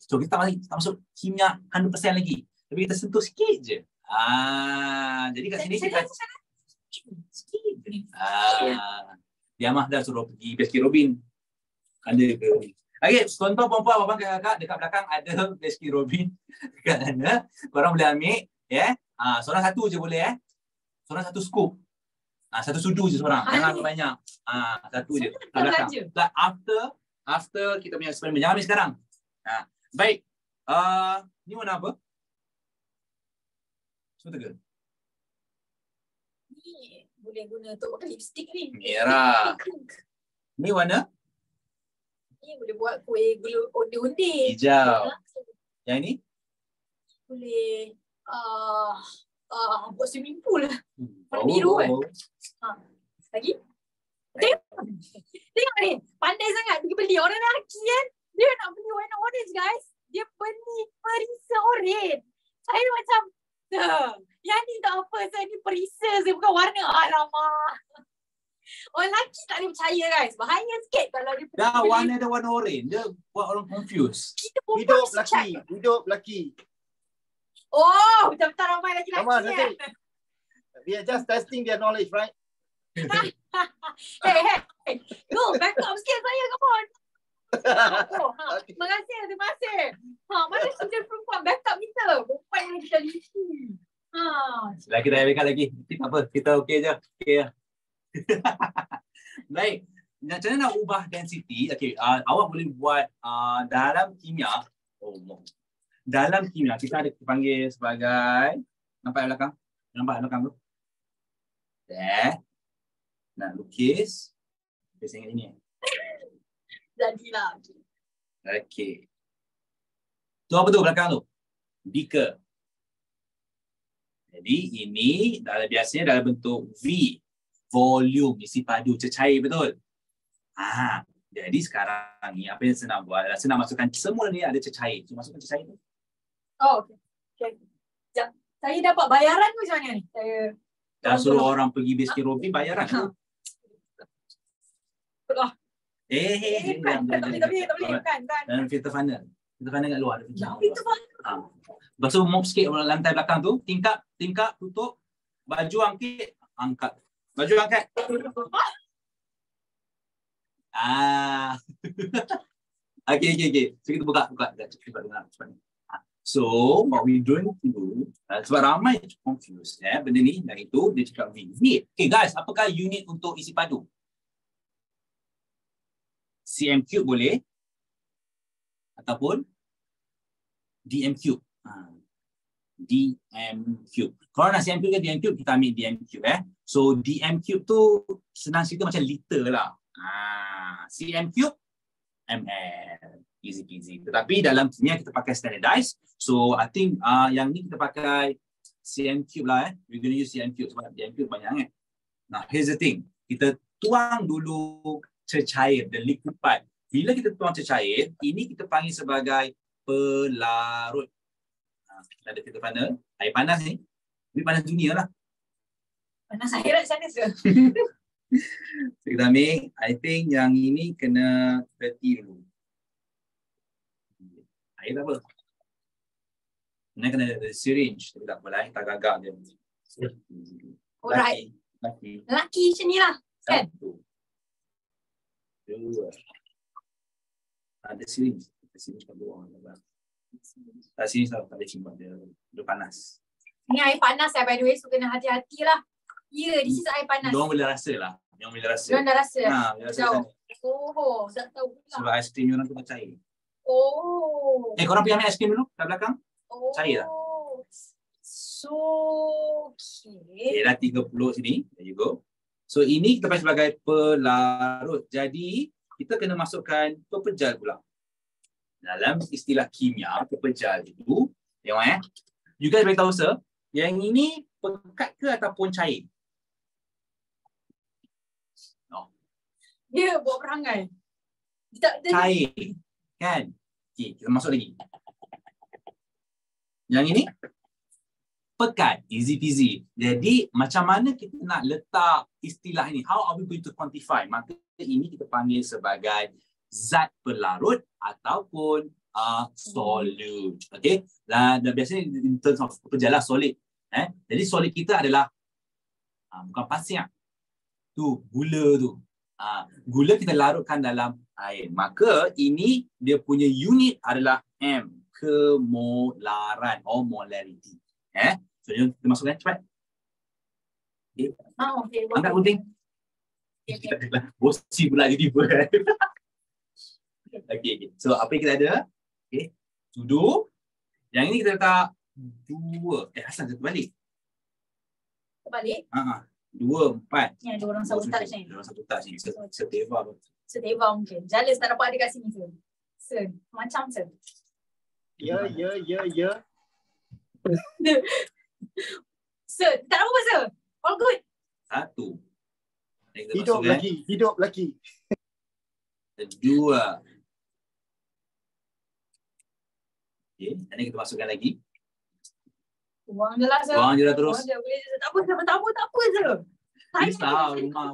So kita tak masuk kimia 100% lagi. Tapi kita sentuh sikit je. Jadi kat sini kita sikit. Diamah dah suruh pergi Baskin Robin. Ada ke? Okay, contoh perempuan abang kakak dekat belakang ada Baskin Robin dekat sana. Korang boleh ambil, seorang satu je boleh, seorang satu scoop. Satu sudu je seorang. Jangan banyak. Satu je. Kat belakang. But after kita punya eksperimen. Jangan ambil sekarang. Baik. Ni warna apa? Semua tega. Ni boleh guna untuk pakai lipstick ni. Merah. Ni warna? Ni boleh buat kuih gula onde-onde. Hijau. Yang ni? Boleh buat swimming pool. Warna biru kan? Lagi? Tengok ni. Pandai sangat pergi beli. Orang lelaki kan. Dia nak beli warna orange guys. Dia beli perisa orange. Saya macam, yang ni tak apa. Saya ni perisa. Saya bukan warna. Alamak. Orang lelaki tak boleh percaya guys. Bahaya sikit kalau dia dah warna ada warna orange. Dia buat orang confused. Hidup lelaki. Oh, betul-betul ramai lelaki-lelaki. Come on, nanti. We are just testing their knowledge, right? Hey. Go, back up sikit saya, come on. Terima kasih. Mana kerja perempuan backup kita? Perempuan yang kita lisi. Lagi dah backup lagi. Tak apa, kita okey je. Baik. Macam mana nak ubah density? Okey, awak boleh buat dalam kimia. Dalam kimia kita ada dipanggil sebagai, nampak belakang? Nampak belakang tu? Nak lukis. Saya ingat ini. Jadilah. Okey. Tu apa tu belakang tu? Beaker. Jadi ini biasanya dalam bentuk V. Volume, isi padu, cecair, betul? Jadi sekarang ni apa yang saya nak buat adalah saya nak masukkan semua ni ada cecair. So masukkan cecair tu. Oh, okey. Sekejap. Saya dapat bayaran ke macam mana ni? Saya dah suruh orang pergi basket roving bayaran tu. Tak boleh, bukan. Dan filter funnel. Filter funnel kat luar ada filter funnel. Lepas tu mop sikit lantai belakang tu, tingkap, tutup. Baju angkat, angkat. Baju angkat. Okay. So kita buka. Cepat dengar. So what we doing to sebab ramai confused benda ni dan itu dia cakap V. Okay guys, apakah unit untuk isi padu? cm cube boleh ataupun dm cube. dm cube. Kalau nak cm cube ke dm cube, kita ambil dm cube So dm cube tu senang cerita macam liter lah. cm cube ml. Easy peasy. Tetapi dalam kimia kita pakai standardized. So I think yang ni kita pakai cm cube lah. We're going to use cm cube sebab cm cube banyak kan. Now here's the thing. Kita tuang dulu cecair, the liquid part. Bila kita tuang cecair, ini kita panggil sebagai pelarut. Kita ada filter funnel. Air panas ni. Ini panas dunia lah. Panas akhirat sana ke? So, kita ambil, I think yang ini kena 30 dulu. Air tak apa. Ini kena ada syringe. Tapi tak apa lah, tak gagak je. Alright. Lelaki macam ni lah. Kan? Dua. Ada syringe. Syringe kat bawah. Syringe tak boleh simpan. Dia panas. Ni air panas by the way. So kena hati-hati lah. Ya, this is air panas. Diorang boleh rasa lah. Diorang dah rasa? Oh, tak tahu pula. sebab aiskrim diorang tu cair. Oh. Korang pergi ambil aiskrim dulu kat belakang. Cair lah. So, Okay, dah 30 sini. There you go. So ini kita panggil sebagai pelarut. Jadi kita kena masukkan pepejal pula. Dalam istilah kimia, pepejal itu, tengok you guys beritahu sir, yang ini pekat ke ataupun cair? No. Dia buat perangai. Cair. Kan? Okay, kita masuk lagi. Yang ini pekat, easy peasy. Jadi macam mana kita nak letak istilah ini? How are we going to quantify? Maka ini kita panggil sebagai zat pelarut ataupun solute. Okay? Dan biasanya in terms of pepejal lah solid. Jadi solid kita adalah bukan pasir. Tu gula tu. Gula kita larutkan dalam air. Maka ini dia punya unit adalah M, kemolaran or molarity. So kita masukkan cepat. Okay. Okay. Angkat gunting. Okay. Bosi pula jadi kan. Okay. So apa yang kita ada? Okay. Sudu. Yang ini kita letak 2. Hasan satu balik. Terbalik. 2, 4. Ni ada orang satu touch ni. Orang satu touch ni. Seteva. Seteva mungkin. Jealous tak dapat ada kat sini tu. Macam tu. Ya. Sir, tak apa sir. All good. 1. Hidup lagi. 2. Okay, nanti kita masukkan lagi. Buang je lah sir. Buang je lah terus. Buang je. Boleh je. Tak apa sir. Risau rumah.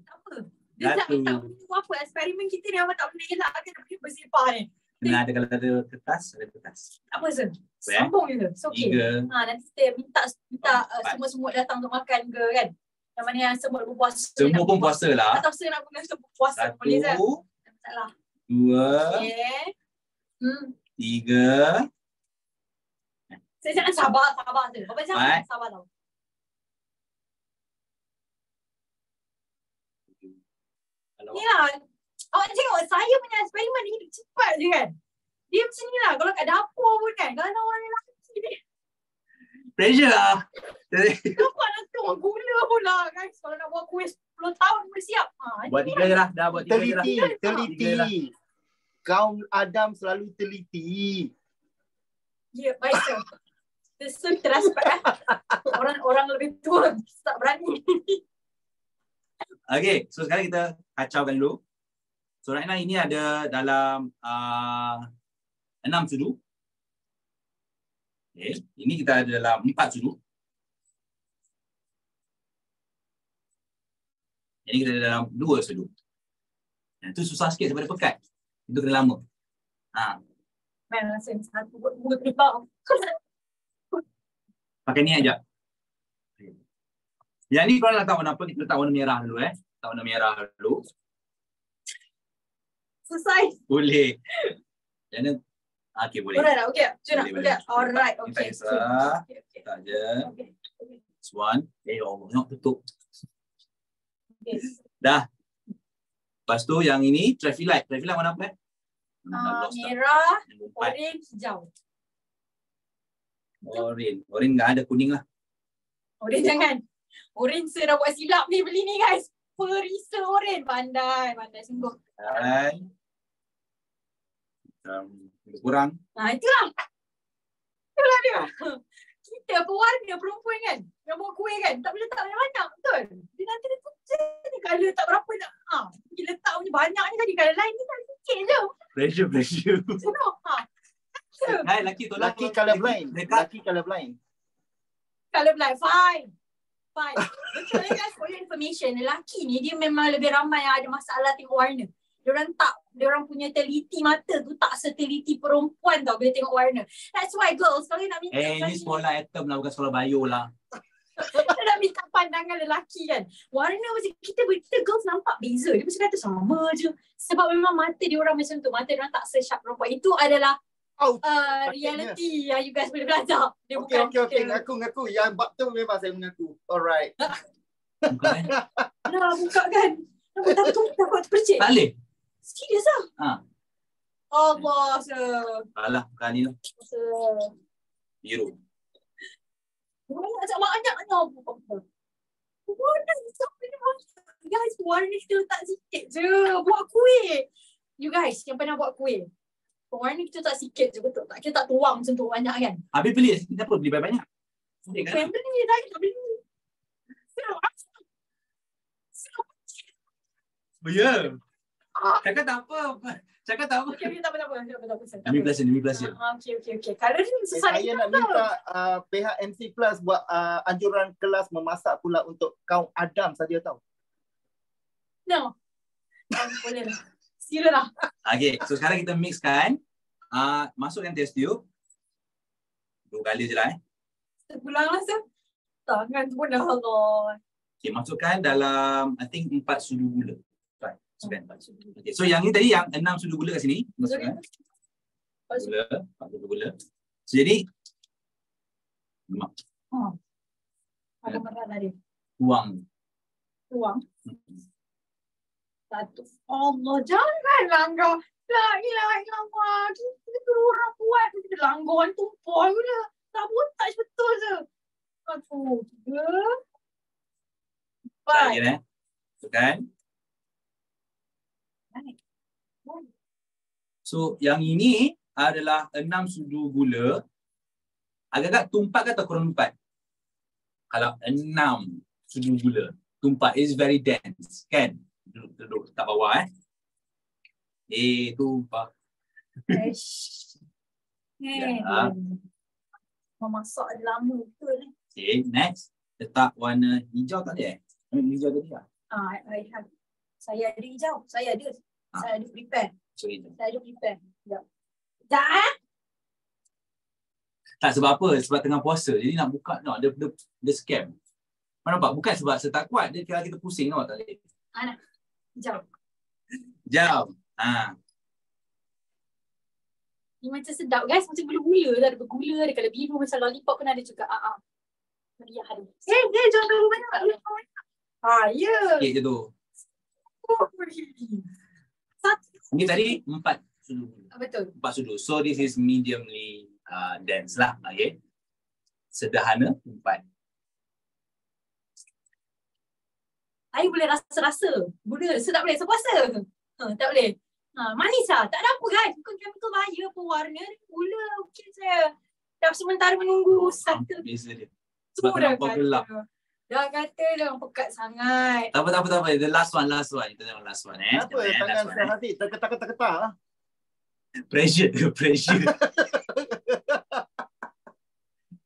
Tak apa. Dia tak apa. Eksperimen kita ni apa tak boleh elak kan. Tak boleh bersepah ni. Kena ada kalau ada kertas, ada kertas. Apa sir? Sambung je sir. It's okay. 3. Nanti kita minta semut-semut datang untuk makan ke kan. Yang mana yang semut berpuasa. Semua pun puasa lah. Atau sir nak guna semut puasa. 1, Boleh sir? Tak salah. 2, Okay. 3. Saya jangan sabar tu. Bapak jangan sabar tau. Ni lah. Awak tengok saya punya eksperimen ni hidup cepat je kan. Dia macam ni lah. Kalau kat dapur pun kan. Kalau orang lelaki ni. Pressure lah. Nampak nanti orang gula pula guys. Kalau nak buat kuih 10 tahun boleh siap. Buat 3 je lah. Dah buat 3 je lah. Teliti. Kaum Adam selalu teliti. Ya, baik sir. Sir kita respect orang lebih tua tak berani. Okay, so sekarang kita kacaukan dulu. So right now ini ada dalam 6 sudu. Okay, ini kita ada dalam 4 sudu. Ini kita ada dalam 2 sudu. Itu susah sikit daripada pekat. Itu kena lama. Man, rasa satu buat teribau. Pakai ni aja. Yang ni korang letak warna apa? Kita letak warna merah dulu Letak warna merah dulu. Selesai. Boleh. Jangan. Okay, boleh. Alright, okay. Sudah. Boleh. Alright, Ni okay. tak kisah. Letak je. Okay. This one. Allah, nak tutup. Okay. Dah. Lepas tu yang ini traffic light. Traffic light warna apa? Merah, orange, hijau. Orange. Orange enggak ada, kuning lah. Orange jangan. Orange saya dah buat silap ni beli ni guys. Perisa orange. Pandai sungguh. Hai. Kurang. Itulah. Itulah dia. Kita pewarna perempuan kan. Yang buat kuih kan. Tak boleh letak banyak-banyak. Betul. Dia nanti dia ni kalau tak berapa nak. Kita letak punya banyak ni tadi. Kalau lain ni tak sikit je. Pressure. Senang. Hai, laki tolong. Laki colorblind. Colorblind. Fine. Betul guys, for your information, lelaki ni dia memang lebih ramai yang ada masalah tengok warna. Diorang punya teliti mata tu tak seteliti perempuan tau bila tengok warna. That's why girls, kalau nak minta ini sekolah atom lah, bukan sekolah bio lah. kita nak minta pandangan lelaki kan. Warna macam kita girls nampak beza. Dia macam kata sama je. Sebab memang mata diorang macam tu. Mata diorang tak se-sharp perempuan. Itu adalah reality yang you guys boleh belajar. Dia Okay. Ngaku. Yang bab tu memang saya mengaku. Alright. Nah, buka kan. Nampak takut terpercik. Tak boleh. Serius lah. Allah sir. Alah, bukan ni lah. Biru. Banyak. Guys, warna kita letak sikit je. Buat kuih. You guys yang pernah buat kuih. Warna kita letak sikit je, betul tak? Kita tak tuang macam tu banyak kan? Habis beli, kenapa beli banyak-banyak? Yang beli lagi tak beli. Ya. Cakap tak apa. Okay, tak apa. Demi plus je. Okay. Kalau ni susah. Saya nak minta pihak MC Plus buat anjuran kelas memasak pula untuk kaum Adam saja tau. No. Boleh lah. Silalah. Okay, so sekarang kita mixkan. Masukkan test tube. 2 kali je lah Sebulan lah sir. Tangan tu pun dah Allah. Okay, masukkan dalam I think 4 sudu gula. Right, masukkan 4 sudu. Okay, so yang ni tadi yang 6 sudu gula kat sini. Masukkan. 4 sudu gula. So jadi lemak. Ada merah dia. Tuang. Satu. Allah, jangan langgar. La ilaha illallah. Itu orang buat. Itu langgaran tumpah je. Sabotaj betul je. Satu, tiga. Empat. Lagi tu kan? So yang ini adalah 6 sudu gula. Agak-agak tumpat ke atau kurang tumpat? Kalau 6 sudu gula, tumpat is very dense, kan? Duduk tak bawah tumpah. Ya. Memasak lama betul ni. Okay, next. Letak warna hijau tak ada hijau tadi lah. I have. Saya ada hijau. Saya ada prepare. Sorry. Saya ada prepare. Sekejap. Tak sebab apa? Sebab tengah puasa. Jadi nak buka dia scam. Mana nampak? Bukan sebab saya tak kuat. Dia kira kita pusing tau tak boleh. Nak. Hijau. Jam. Ni macam sedap guys. Macam gula-gula. Ada bergula. Ada kalau biru macam lollipop pun ada juga. Meriah ada. Jangan terlalu banyak. Ya. Sikit je tu. Ini tadi 4 sudu. Betul. 4 sudu. So this is mediumly dense lah. Okay. Sederhana 4. Saya boleh rasa-rasa. Gula. Sedap boleh. Sepuasa. Tak boleh. Manis lah. Tak ada apa guys. Bukan chemical bahaya apa warna. Gula. Okey je. Dah sementara menunggu satu. Beza dia. Sebab terlampau gelap. Dah kata dah pekat sangat. Tak apa. The last one. Kita tengok last one. Apa tangan saya hati terketak-ketak lah. Pressure.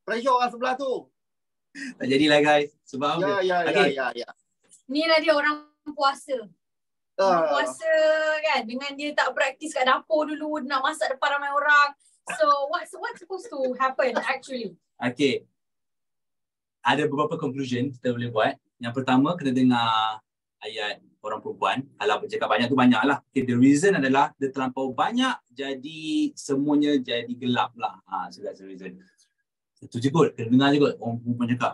Pressure orang sebelah tu. Tak jadilah guys. Sebab apa? Ya. Ni lah dia orang puasa. Orang puasa kan. Dengan dia tak praktis kat dapur dulu. Nak masak depan ramai orang. So what's supposed to happen actually? Okay. Ada beberapa conclusion kita boleh buat. Yang pertama, kena dengar ayat orang perempuan. Kalau bercakap banyak tu banyak lah. Okay, the reason adalah dia terlampau banyak, jadi semuanya jadi gelap lah. That's the reason. Itu je kot. Kena dengar je kot orang perempuan cakap.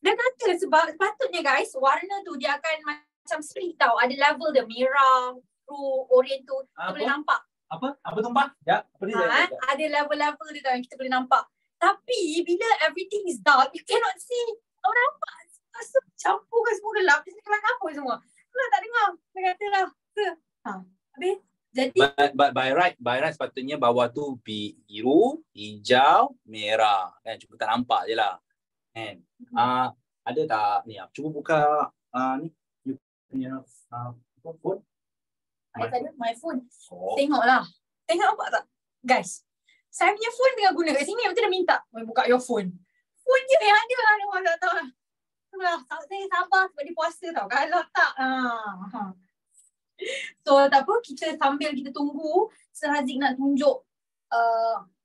Dia kata sebab patutnya guys, warna tu dia akan macam split tau. Ada level dia. Merah, blue, oranye tu. Kita boleh nampak. Apa tumpah? Ya. Ada level-level dia tau yang kita boleh nampak. Tapi bila everything is dark, you cannot see. Kau nampak rasa campur kan semua gelap. Dia kelang apa semua. Kau tak dengar. Dia kata lah. Habis. Jadi. But by right sepatutnya bawah tu biru, hijau, merah. Kan? Cuma tak nampak je lah. Kan? Ada tak ni? Cuba buka ni. You punya phone. My phone. Tengoklah. Tengok nampak tak? Guys. Saya punya phone tengah guna kat sini. Macam dah minta. Buka your phone. Phone je yang ada lah. Orang tak tahu lah. Itulah. Saya sabar sebab dia puasa tau. Kalau tak. So tak apa. Sambil kita tunggu. Haziq nak tunjuk.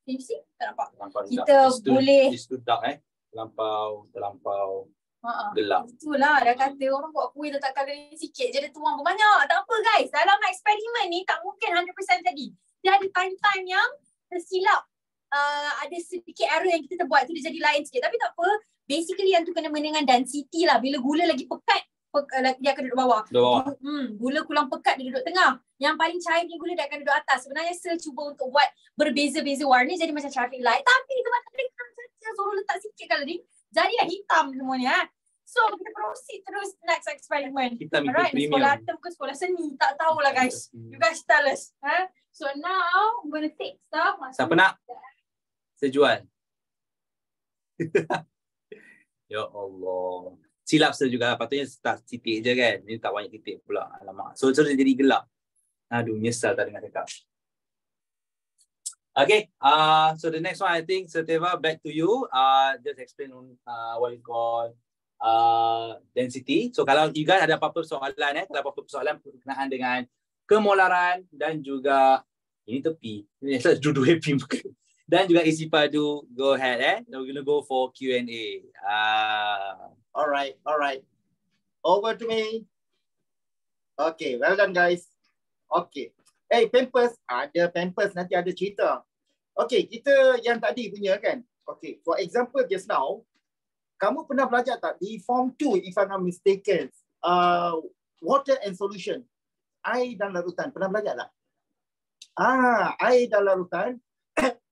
Can you see? Tak nampak. Kita boleh. It's too dark Terlampau gelap. Itulah. Dah kata orang buat kuih letak colour ni sikit. Jadi tuang pun banyak. Tak apa guys. Dalam eksperimen ni tak mungkin 100% jadi. Dia ada time-time yang tersilap, ada sedikit error yang kita terbuat tu dia jadi lain sikit. Tapi tak apa, basically yang tu kena dengan density lah. Bila gula lagi pekat, dia akan duduk bawah. Gula kurang pekat, dia duduk tengah. Yang paling cair ni gula dia akan duduk atas. Sebenarnya saya cuba untuk buat berbeza-beza warna jadi macam traffic light. Tapi sebab tadi saya suruh letak sikit colouring, jadilah hitam semuanya. So kita proceed terus next experiment. Alright, sekolah atom ke sekolah seni, tak tahulah guys. You guys tell us. So now I'm going to take stuff. Siapa nak? Saya jual. Ya Allah. Silap saya juga. Patutnya start titik je kan. Ini tak banyak titik pula. Alamak. So dia jadi gelap. Aduh, menyesal tak dengar cakap. Okay. So the next one I think, Sateva, back to you. Just explain what you call density. So kalau you guys ada apa-apa soalan kalau apa-apa soalan berkenaan dengan kemolaran dan juga ini tepi. Duduk happy dan juga isi padu, go ahead We're gonna go for Q&A. Alright. Over to me. Okay, well done guys. Okay. Hey, Pampers, ada Pampers nanti ada cerita. Okay, kita yang tadi punya kan. Okay, for example just now, kamu pernah belajar tak di form 2 if I'm not mistaken, water and solution, air dan larutan, pernah belajar tak? Air dan larutan.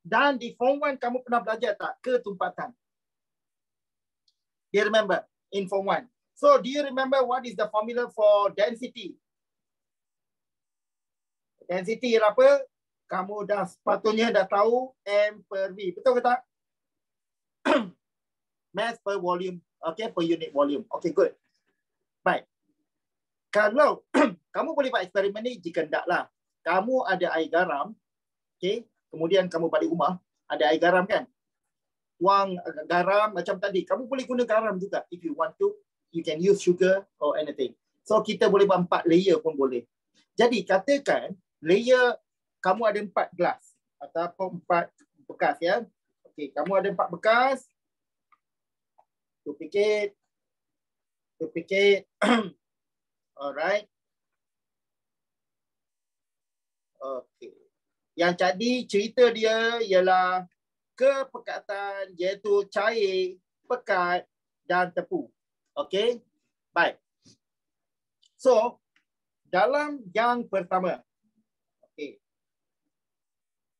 Dan di form 1 kamu pernah belajar tak ketumpatan? Do you remember in form 1? So do you remember what is the formula for density? Density ialah apa? Kamu dah sepatutnya dah tahu M per V. Betul ke tak? Mass per volume. Okay, per unit volume. Okay, good. Baik. Kalau kamu boleh buat eksperimen ni jika hendaklah. Kamu ada air garam. Okay. Kemudian kamu balik rumah. Ada air garam kan? Tuang garam macam tadi. Kamu boleh guna garam juga. If you want to, you can use sugar or anything. So kita boleh buat 4 layer pun boleh. Jadi katakan layer kamu ada 4 gelas ataupun 4 bekas ya. Okey, kamu ada 4 bekas. Duplicate. Alright. Okey. Yang jadi cerita dia ialah kepekatan iaitu cair, pekat dan tepu. Okey. Baik. So, dalam yang pertama.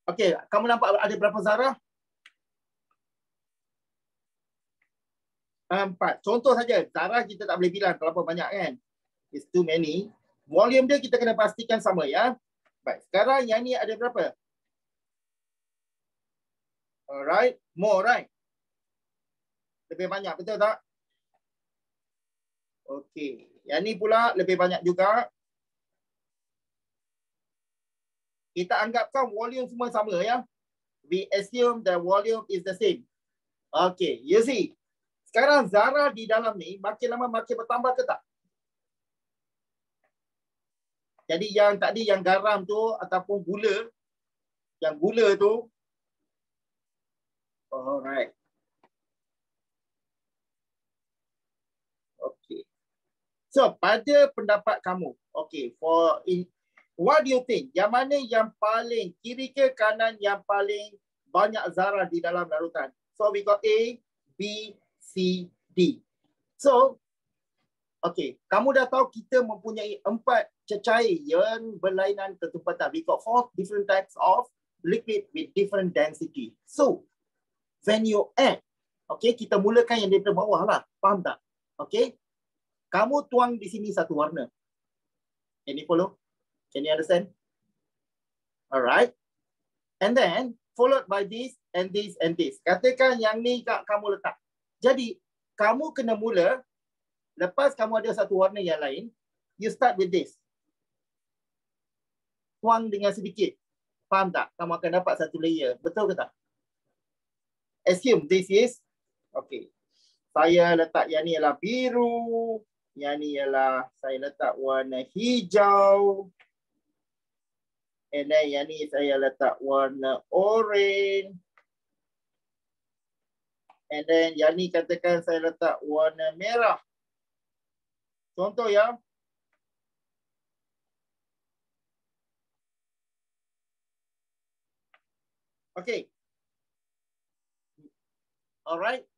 Okey, kamu nampak ada berapa zarah? 4. Contoh saja, zarah kita tak boleh bilang berapa banyak kan. It's too many. Volume dia kita kena pastikan sama ya. Baik, sekarang yang ni ada berapa? Alright, more right. Lebih banyak, betul tak? Okey, yang ni pula lebih banyak juga. Kita anggapkan volume semua sama ya. We assume the volume is the same. Okay, you see. Sekarang zarah di dalam ni makin lama makin bertambah ke tak? Jadi yang tadi yang garam tu ataupun gula, yang gula tu. Alright. Okay. So pada pendapat kamu, okay, what do you think? Yang mana yang paling kiri ke kanan yang paling banyak zarah di dalam larutan? So we got A, B, C, D. So, okay, kamu dah tahu kita mempunyai 4 cecair yang berlainan ketumpatan. We got 4 different types of liquid with different density. So, when you add, okay, kita mulakan yang daripada bawah lah. Faham tak? Okay, kamu tuang di sini satu warna. Can you follow? Can you understand? Alright. And then, followed by this and this and this. Katakan yang ni kamu letak. Jadi, kamu kena mula, lepas kamu ada satu warna yang lain, you start with this. Tuang dengan sedikit. Faham tak? Kamu akan dapat satu layer. Betul ke tak? Assume this is, okay. Saya letak yang ni ialah biru. Yang ni ialah, saya letak warna hijau. And then yang ni saya letak warna orange. And then yang ni katakan saya letak warna merah. Contoh ya. Okay. Alright.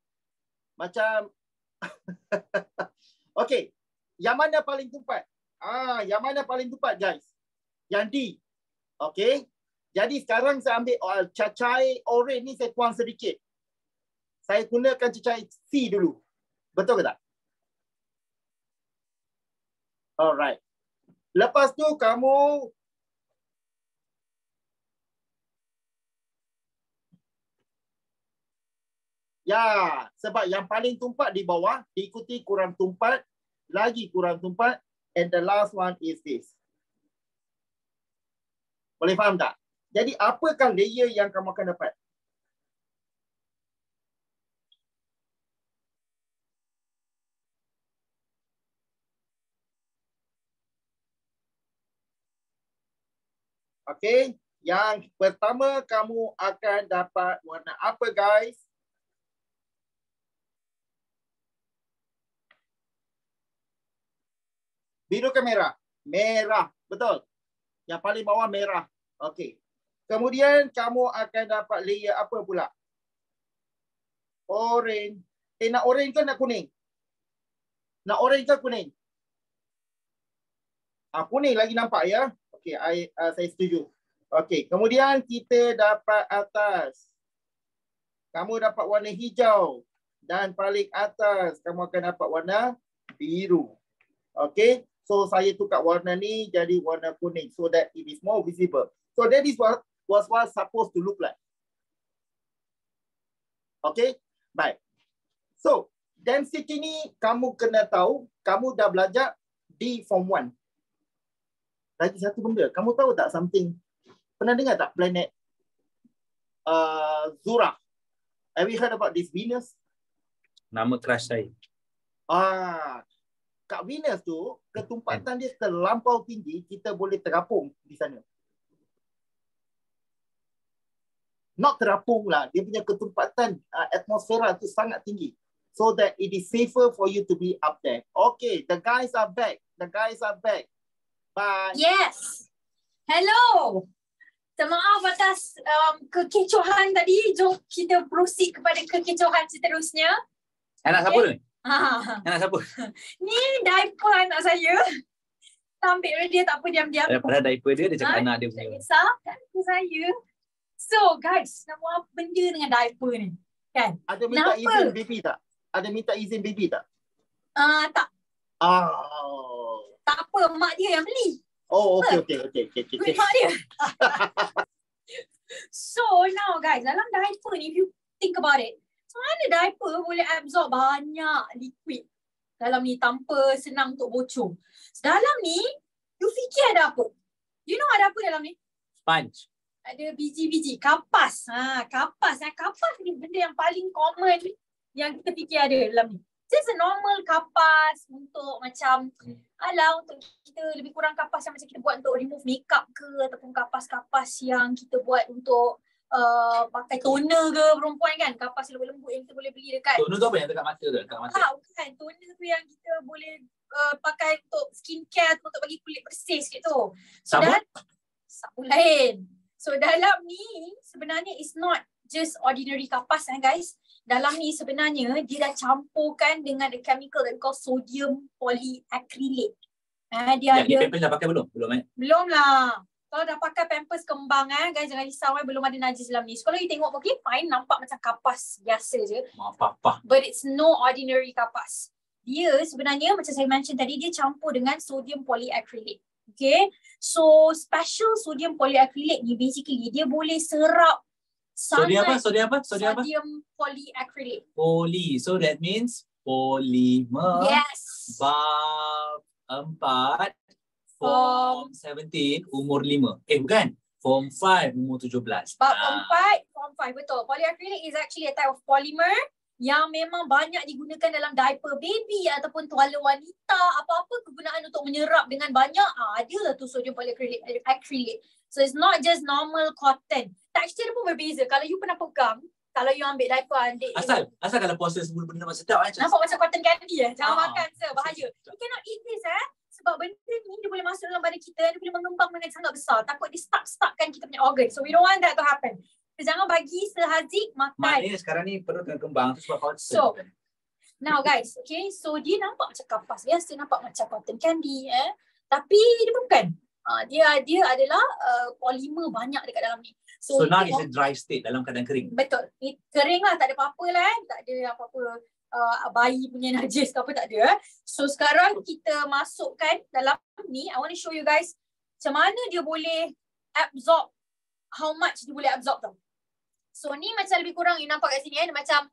Macam. Okay. Yang mana paling tepat? Yang mana paling tepat guys? Yang D. Okay. Jadi sekarang saya ambil cecair orange ni saya tuang sedikit. Saya gunakan cecair C dulu. Betul ke tak? Alright. Lepas tu kamu ya, sebab yang paling tumpat di bawah diikuti kurang tumpat, lagi kurang tumpat, and the last one is this. Boleh faham tak? Jadi apakah layer yang kamu akan dapat? Okey, yang pertama kamu akan dapat warna apa guys? Biru ke merah? Merah, betul. Yang paling bawah merah. Okey. Kemudian kamu akan dapat layer apa pula? Orange nak orange ke nak kuning? Nak orange ke kuning? Kuning lagi nampak ya. Okey, saya setuju. Okey, kemudian kita dapat atas. Kamu dapat warna hijau. Dan paling atas, kamu akan dapat warna biru. Okey, so saya tukar warna ni jadi warna kuning so that it is more visible. So that is what was supposed to look like. Okay, baik. So, density ni kamu kena tahu, kamu dah belajar di Form 1. Lagi satu benda, kamu tahu tak something? Pernah dengar tak planet Zura? Have you heard about this Venus? Nama crush saya. Kat Venus tu, ketumpatan dia terlampau tinggi, kita boleh terapung di sana. Not terapung lah, dia punya ketumpatan atmosfera tu sangat tinggi. So that it is safer for you to be up there. Okay, the guys are back. The guys are back. Bye. Yes. Hello. Maaf atas kekecohan tadi. Jom kita proceed kepada kekecohan seterusnya. Anak siapa ni? Anak siapa? Ni diaper anak saya. Ambil dia tak apa diam-diam. Daripada diaper dia cakap anak dia punya. Tak kisah, diaper saya. So guys, nak buat apa benda dengan diaper ni? Kan? Ada minta izin baby tak? Ada minta izin baby tak? Tak. Tak apa, mak dia yang beli. Oh, okay. Duit mak dia. So now guys, dalam diaper ni, if you think about it, mana diaper boleh absorb banyak liquid dalam ni tanpa senang untuk bocor. Dalam ni, you fikir ada apa? You know ada apa dalam ni? Sponge. Ada biji-biji, kapas. Kapas. Kapas ni benda yang paling common yang kita fikir ada dalam ni. Just a normal kapas untuk macam untuk kita lebih kurang kapas yang macam kita buat untuk remove makeup ke, ataupun kapas-kapas yang kita buat untuk pakai toner ke perempuan kan, kapas lembut-lembut yang kita boleh beli dekat. Toner tu apa yang dekat mata tu? Dekat mata. Bukan, toner tu yang kita boleh pakai untuk skincare tu, untuk bagi kulit bersih sikit tu. Sabun lain. So dalam ni sebenarnya is not just ordinary kapas guys. Dalam ni sebenarnya dia dah campurkan dengan a chemical that we call sodium polyacrylate. Dia ada. Pampers dah pakai belum? Belum lah. Kalau dah pakai pampers kembang guys, jangan risau belum ada najis dalam ni. So kalau you tengok fine, nampak macam kapas biasa je. Apa-apa. But it's no ordinary kapas. Dia sebenarnya macam saya mention tadi, dia campur dengan sodium polyacrylate. Okay. So special sodium polyacrylate ni basically dia boleh serap Sodium apa? Sodium polyacrylate. So that means polymer. Yes. Bab 4, Form 17, umur 5. Bukan. Form 5, umur 17. Bab 4, Form 5. Betul. Polyacrylate is actually a type of polymer yang memang banyak digunakan dalam diaper baby ataupun tuala wanita. Apa-apa kegunaan untuk menyerap dengan banyak, adalah tu sodium polyacrylate. So it's not just normal cotton. Tekstur dia pun berbeza. Kalau you pernah pegang, kalau you ambil diaper adik. Asal kalau puasa semua benda macam sedap nampak macam cotton candy jangan makan bahaya. You cannot eat this sebab benda ni dia boleh masuk dalam badan kita, dia boleh mengembang dengan sangat besar. Takut dia stuck-stuckkan kita punya organ. So we don't want that to happen. Kita jangan bagi sehazik makan. Maknanya sekarang ni perut tengah kembang tu sebab cotton. So now guys, okay, so dia nampak macam kapas biasa, nampak macam cotton candy tapi dia bukan. Dia adalah polimer banyak dekat dalam ni. So now it's a dry state, dalam keadaan kering. Betul. Kering lah, tak ada apa-apa lah tak ada apa-apa bayi punya najis ke apa, tak ada. So sekarang kita masukkan dalam ni. I want to show you guys macam mana dia boleh absorb, how much dia boleh absorb tau. So ni macam lebih kurang you nampak kat sini dia macam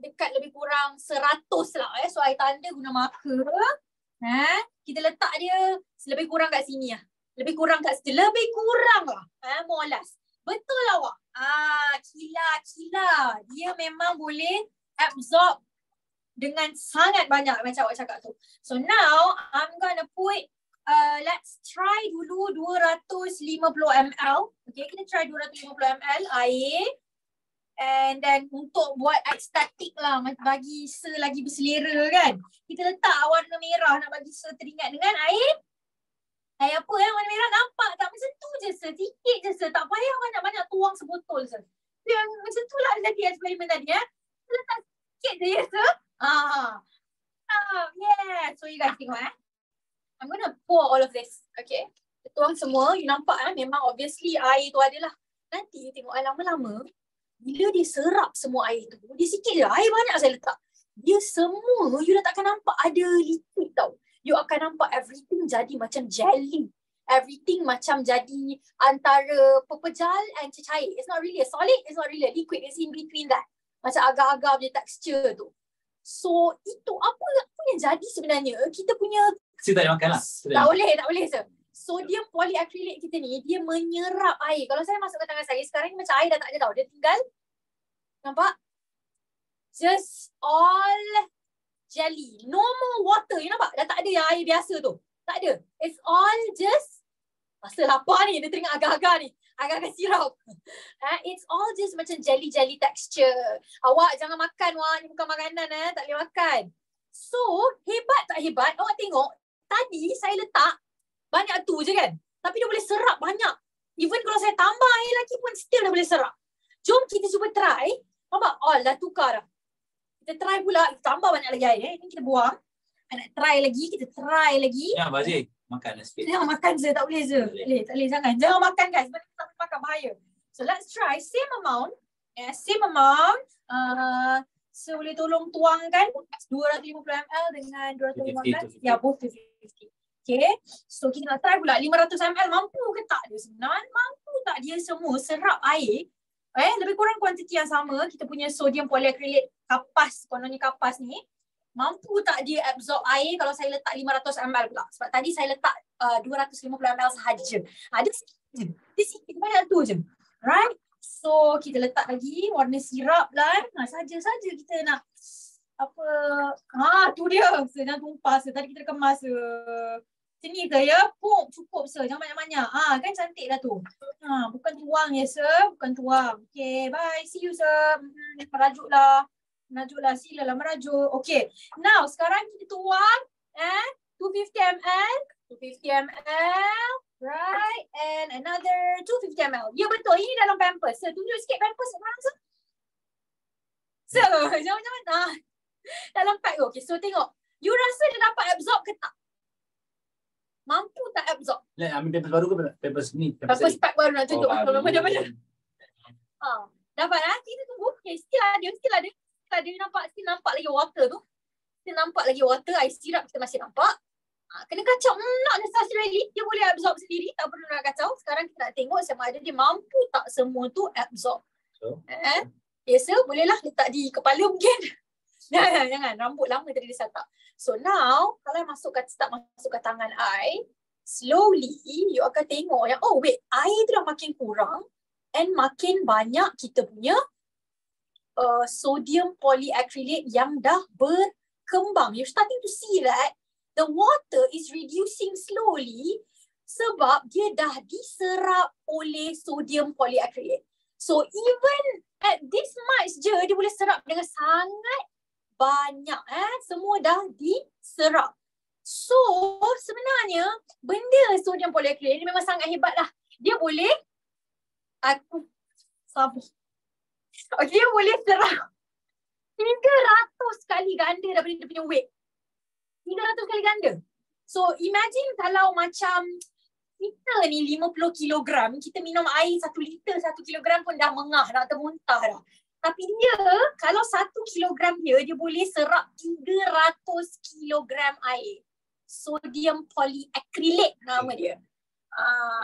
dekat lebih kurang 100 lah So I tanda guna marker. Kita letak dia lebih kurang kat sini lah. Lebih kurang lah. More or less. Betul lah awak. Kila. Dia memang boleh absorb dengan sangat banyak macam awak cakap tu. So now I'm gonna put let's try dulu 250 ml. Okay, kita try 250 ml air. And then untuk buat estetik lah, bagi lagi berselera kan, kita letak warna merah nak bagi teringat dengan air apa warna merah, nampak tak? Macam tu je sedikit je tak payah banyak-banyak tuang sebotol je. Yang macam tu lah jadi eksperimen tadi Letak sikit je, ya, sir. Yeah. So you guys tengok I'm gonna pour all of this. Okay. Tuang semua. You nampak memang obviously air tu adalah. Nanti tengok lama-lama. Bila dia serap semua air tu. Dia sikit je. Air banyak saya letak. Dia semua you dah takkan nampak ada liquid tau. You akan nampak everything jadi macam jelly. Everything macam jadi antara pepejal and cecair. It's not really a solid. It's not really a liquid. It's in between that. Macam agar-agar punya texture tu. So itu apa yang jadi sebenarnya kita punya Saya tak boleh makan lah. Tak boleh sir. Sodium polyacrylate kita ni dia menyerap air. Kalau saya masukkan tangan saya sekarang ni macam air dah tak ada tau. Dia tinggal nampak? Just all jelly. No more water. You nampak? Dah tak ada yang air biasa tu. Tak ada. It's all just rasa lapar ni. Dia teringat agar-agar ni. Agar-agar sirap. It's all just macam jelly-jelly texture. Awak jangan makan wah. Ni bukan makanan tak boleh makan. So, hebat tak hebat? Awak tengok. Tadi saya letak banyak tu je kan. Tapi dia boleh serap banyak. Even kalau saya tambah air lagi pun still dah boleh serap. Jom kita cuba try. Nampak? Oh, dah tukar dah. Kita try pula. Tambah banyak lagi air. Ini kita buang. Nak try lagi. Kita try lagi. Ya, Bazik. Makan sikit. Jangan makan je. Tak boleh je. Tak boleh. Jangan makan guys. Sebab kita tak boleh makan. Bahaya. So, let's try. Same amount. Same amount. So, boleh tolong tuangkan 250 ml dengan 250 ml. Ya, both 50. Okay. So, kita nak try pula 500 ml. Mampu ke tak dia sebenarnya? Mampu tak dia semua serap air? Lebih kurang kuantiti yang sama. Kita punya sodium polyacrylate kapas. Kononnya kapas ni. Mampu tak dia absorb air kalau saya letak 500 ml pula? Sebab tadi saya letak 250 ml sahaja. Dia sikit je. Dia sikit banyak tu je. Right? So, kita letak lagi warna sirap lah. Saja-saja kita nak apa. Tu dia. Jangan tumpah. Tadi kita kemas. Sini ke ya? Cukup sir. Jangan banyak-banyak. Kan cantik dah tu. Bukan tuang ya sir. Bukan tuang. Okay, bye. See you sir. Merajuklah. Silalah merajuk. Okay. Now, sekarang kita tuang 250 ml. 250 ml. Right. And another 250 ml. Ya betul. Ini dalam pampers. Sir, tunjuk sikit pampers sekarang sir. Sir, jangan. Dalam pack. Okay, so tengok. You rasa dia dapat absorb ke tak? Mampu tak absorb? Ambil pampers baru ke pampers ni? Pampers pack baru nak tunjuk. Macam-macam. Dapat kita tunggu. Okay, still ada. Dia nampak lagi water tu. Kita nampak lagi water. Air sirap kita masih nampak. Kena kacau. Not necessarily. Dia boleh absorb sendiri. Tak perlu nak kacau. Sekarang kita nak tengok sama ada dia mampu tak semua tu absorb. Yes sir. Bolehlah letak di kepala mungkin. Jangan. Rambut lama tadi dia tak. So now, kalau start masukkan tangan I, slowly you akan tengok yang air tu dah makin kurang and makin banyak kita punya sodium polyacrylate yang dah berkembang. You're starting to see that the water is reducing slowly sebab dia dah diserap oleh sodium polyacrylate. So even at this much je, dia boleh serap dengan sangat banyak. Semua dah diserap. So sebenarnya benda sodium polyacrylate ni memang sangat hebat lah. Dia boleh dia boleh serap 300 kali ganda daripada dia punya weight. 300 kali ganda. So imagine kalau macam kita ni 50 kilogram, kita minum air 1 liter 1 kilogram pun dah mengah, nak termuntah dah. Tapi dia, kalau 1 kilogram dia boleh serap 300 kilogram air. Sodium polyacrylate nama dia.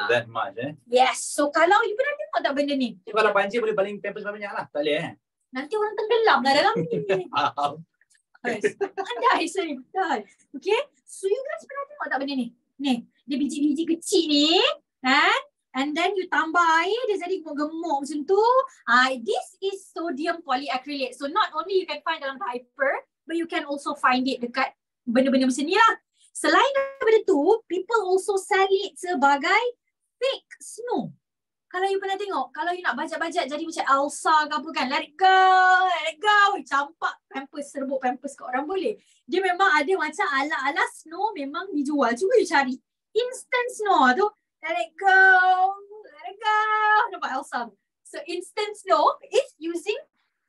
That much Yes. So kalau you pernah tengok tak benda ni? Kalau banjir boleh baling pampers banyak lah. Tak boleh Nanti orang tenggelam lah dalam ni. Pandai saya betul. Okay. So you guys pernah tengok tak benda ni? Ni. Dia biji-biji kecil ni. And then you tambah air, dia jadi gemuk macam tu. This is sodium polyacrylate. So not only you can find dalam diaper, but you can also find it dekat benda-benda macam ni lah. Selain daripada tu, people also sell it sebagai fake snow. Kalau you pernah tengok, kalau you nak bajak-bajak jadi macam Elsa ke apa kan, let it go. Campak pampers, serbuk pampers kat orang boleh. Dia memang ada macam ala-ala snow memang dijual. Cuba you cari. Instant snow tu. Let it go. Nampak Elsa? So instant snow is using,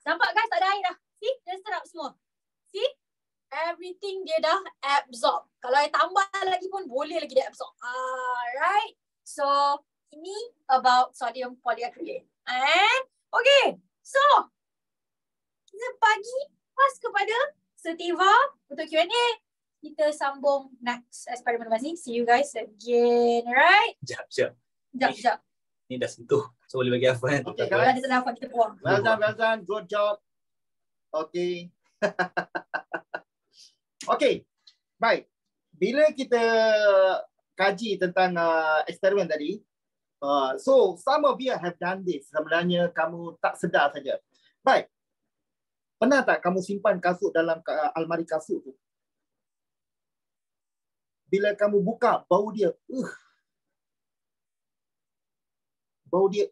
nampak guys tak ada air dah. See, dah serap semua. See, everything dia dah absorb. Kalau I tambah lagi pun boleh lagi dia absorb. Alright. So, ini about sodium polyacrylate. And, okay. So, kita bagi pas kepada Setiva untuk Q&A. Kita sambung next eksperimen masih. See you guys again, right? Sekejap. Sekejap. Ni dah sentuh. So boleh bagi Afan. Okay, Kalau guys. ada ternafas, kita buang. Well done. Good job. Okay. Okay. Baik. Bila kita kaji tentang eksperimen tadi, so some of you have done this. Sebenarnya kamu tak sedar saja. Baik. Pernah tak kamu simpan kasut dalam almari kasut tu? Bila kamu buka, bau dia, bau dia,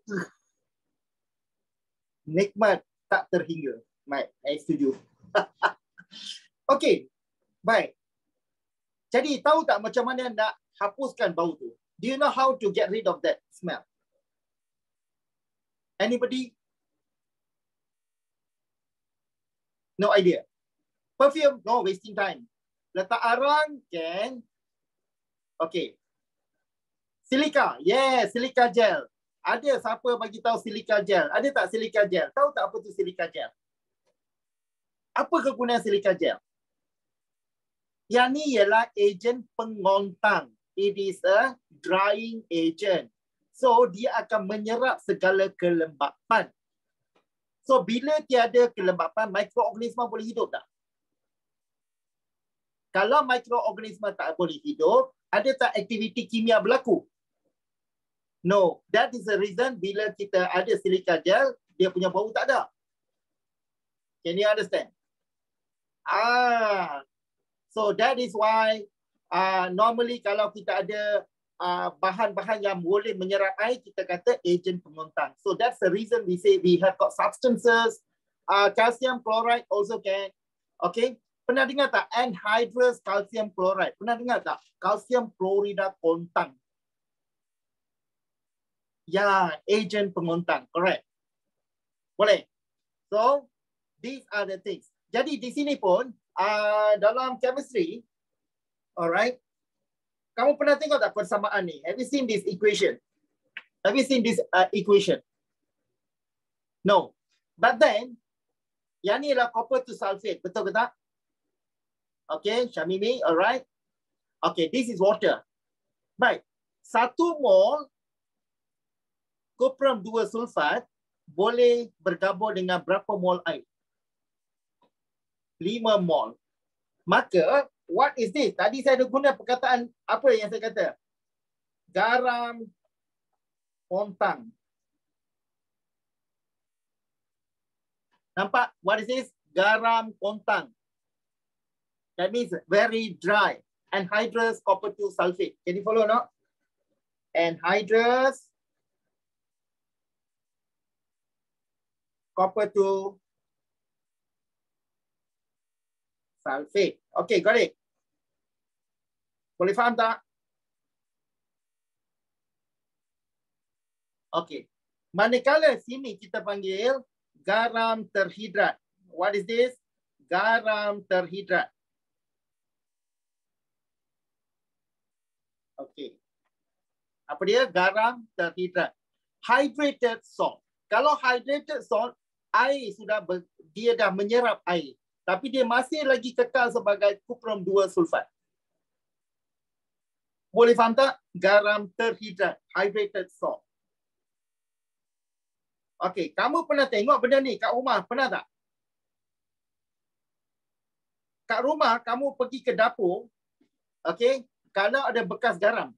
nikmat tak terhingga. Baik, saya setuju. Okey, baik. Jadi tahu tak macam mana nak hapuskan bau tu? Do you know how to get rid of that smell? Anybody? No idea. Perfume, no wasting time. Letak arang, can. Okay. Silika, yes, silika gel. Ada siapa bagi tahu silika gel? Ada tak silika gel? Tahu tak apa tu silika gel? Apa kegunaan silika gel? Yang ni ialah ejen pengontang. It is a drying agent. So dia akan menyerap segala kelembapan. So bila tiada kelembapan, mikroorganisma boleh hidup tak? Kalau mikroorganisma tak boleh hidup, ada tak aktiviti kimia berlaku? No. That is the reason bila kita ada silika gel, dia punya bau tak ada. Can you understand? So that is why normally kalau kita ada bahan-bahan yang boleh menyerap air, kita kata ejen pengontang. So that's the reason we say we have got substances. Calcium chloride also can. Okay. Pernah dengar tak anhydrous calcium chloride? Pernah dengar tak? Kalsium klorida kontang. Ya, ejen pengontang. Correct. Boleh. So, these are the things. Jadi di sini pun dalam chemistry, alright, kamu pernah tengok tak persamaan ni? Have you seen this equation? Have you seen this equation? No. But then, yang ni adalah copper to sulfate. Betul ke tak? Okay, Syamimi, alright. Okay, this is water. Baik. 1 mol cuprum 2 sulfat boleh bergabung dengan berapa mol air? 5 mol. Maka, what is this? Tadi saya ada guna perkataan apa yang saya kata? Garam kontang. Nampak? What is this? Garam kontang. That means very dry. Anhydrous copper 2 sulfate. Can you follow or not? Anhydrous copper 2 sulfate. Okay, got it. Boleh faham tak? Okay. Manakala sini kita panggil garam terhidrat. What is this? Garam terhidrat. Okay. Apa dia? Garam terhidrat. Hydrated salt. Kalau hydrated salt, air sudah dia dah menyerap air. Tapi dia masih lagi kekal sebagai cuprum 2 sulfat. Boleh faham tak? Garam terhidrat. Hydrated salt. Okay. Kamu pernah tengok benda ni kat rumah? Pernah tak? Kat rumah, kamu pergi ke dapur. Okay. Kalau ada bekas garam,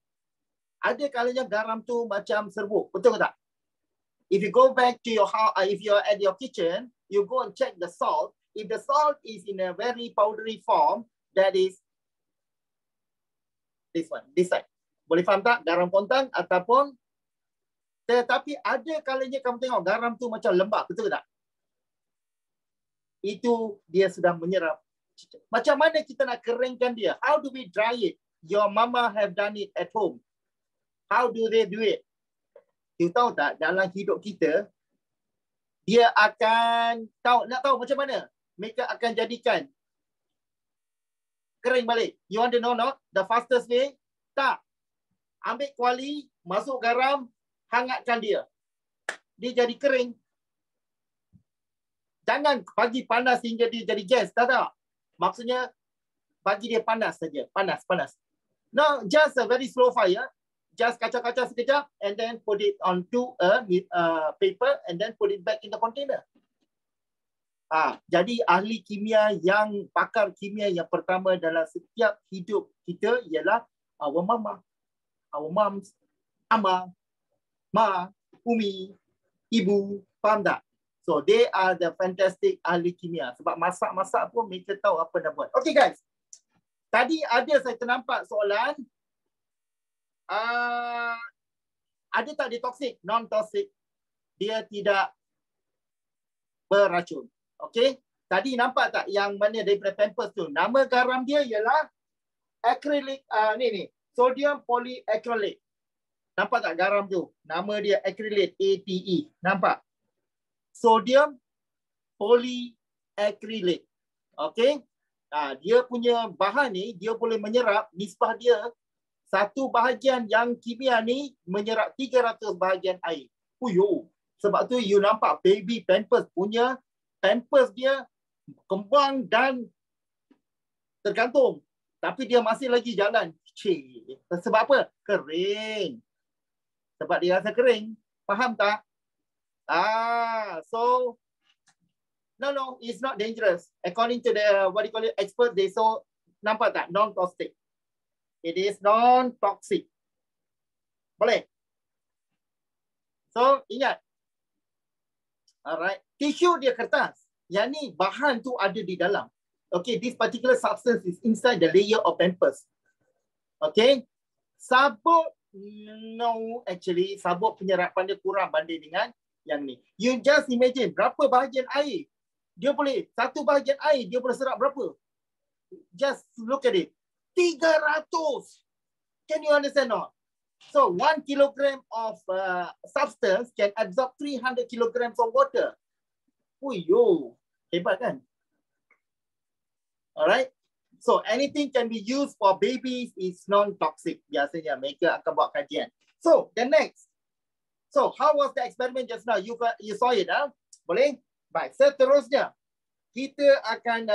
ada kalanya garam tu macam serbuk. Betul ke tak? If you go back to your house, if you're at your kitchen, you go and check the salt. If the salt is in a very powdery form, that is this one, this side. Boleh faham tak? Garam kontang ataupun, tetapi ada kalanya kamu tengok garam tu macam lembab. Betul ke tak? Itu dia sudah menyerap. Macam mana kita nak keringkan dia? How do we dry it? Your mama have done it at home. How do they do it? You tahu tak, dalam hidup kita, dia akan nak tahu macam mana? mereka akan jadikan kering balik. You want to know not? The fastest way? Tak. Ambil kuali, masuk garam, hangatkan dia. Dia jadi kering. Jangan bagi panas hingga dia jadi gas. Tak. Maksudnya, bagi dia panas saja. Panas. No, just a very slow fire. Just kacau-kacau sekejap and then put it onto a paper and then put it back in the container. Jadi ahli kimia yang pakar kimia yang pertama dalam setiap hidup kita ialah our mama, our moms, ama, ma, umi, ibu, faham tak? So they are the fantastic ahli kimia. Sebab masak-masak pun mereka tahu apa nak buat. Okay guys, tadi ada saya ternampak soalan, ada tak dia toxic? Non-toxic. Dia tidak beracun. Okey, tadi nampak tak yang mana daripada Pampers tu? Nama garam dia ialah acrylic, ni, sodium polyacrylate. Nampak tak garam tu? Nama dia acrylate, ATE. Nampak? Sodium polyacrylate. Okey, dia punya bahan ni, dia boleh menyerap, nisbah dia, satu bahagian yang kimia ni menyerap 300 bahagian air. Uyo, sebab tu you nampak baby Pampers punya Pampers dia kembang dan tergantung. Tapi dia masih lagi jalan. Sebab apa? Kering. Sebab dia rasa kering. Faham tak? So, no, it's not dangerous. According to the, what you call it, expert, they saw, nampak tak? Non-toxic. It is non-toxic. Boleh? So, ingat. Alright, tisu dia kertas. Yang ni bahan tu ada di dalam. Okay, this particular substance is inside the layer of Pampers. Okay, sabuk, no, actually sabuk penyerapan dia kurang banding dengan yang ni. You just imagine berapa bahagian air dia boleh, satu bahagian air dia boleh serap berapa? Just look at it. 300. Can you understand not? So 1 kilogram of substance can absorb 300 kilograms of water. Uyo, hebat kan? Alright. So anything can be used for babies is non-toxic. Biasanya mereka akan buat kajian. So the next. So how was the experiment just now? You saw it, Boleh? Baik. Seterusnya kita akan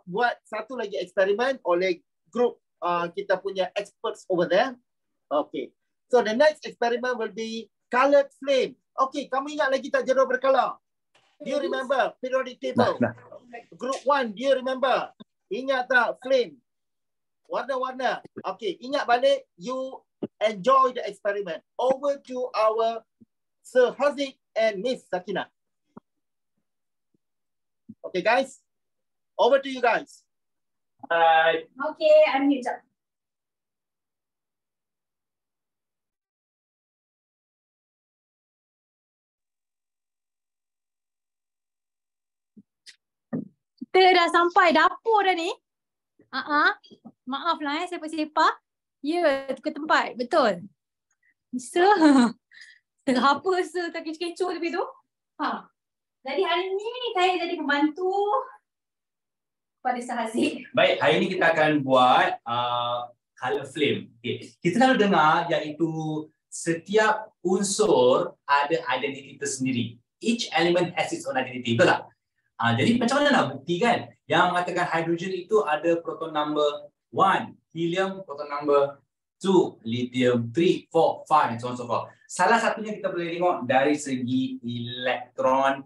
buat satu lagi eksperimen oleh grup kita punya experts over there. Okay. So the next experiment will be colored flame. Okay, kamu ingat lagi tak jarum berkala? Do you remember periodic table? Group 1, do you remember? Ingat tak flame? Warna-warna. Okay, ingat balik. You enjoy the experiment. Over to our Sir Haziq and Miss Sakina. Okay guys, over to you guys. Bye. Okay, unmute jap. Kita dah sampai dapur dah ni. Maaf lah sepa-sepa. Ya, tukar tempat. Betul. Sir. Apa sir tak kecoh-kecoh tapi tu? Jadi hari ni saya jadi pembantu pada Sir Haziq. Baik, hari ini kita akan buat color flame. Okay. Kita selalu dengar iaitu setiap unsur ada identiti tersendiri. Each element has its own identity. Betul tak? Jadi macam mana nak buktikan? Yang mengatakan hidrogen itu ada proton number 1, helium proton number 2, lithium 3, 4, 5 and so on and so forth. Salah satunya kita boleh tengok dari segi elektron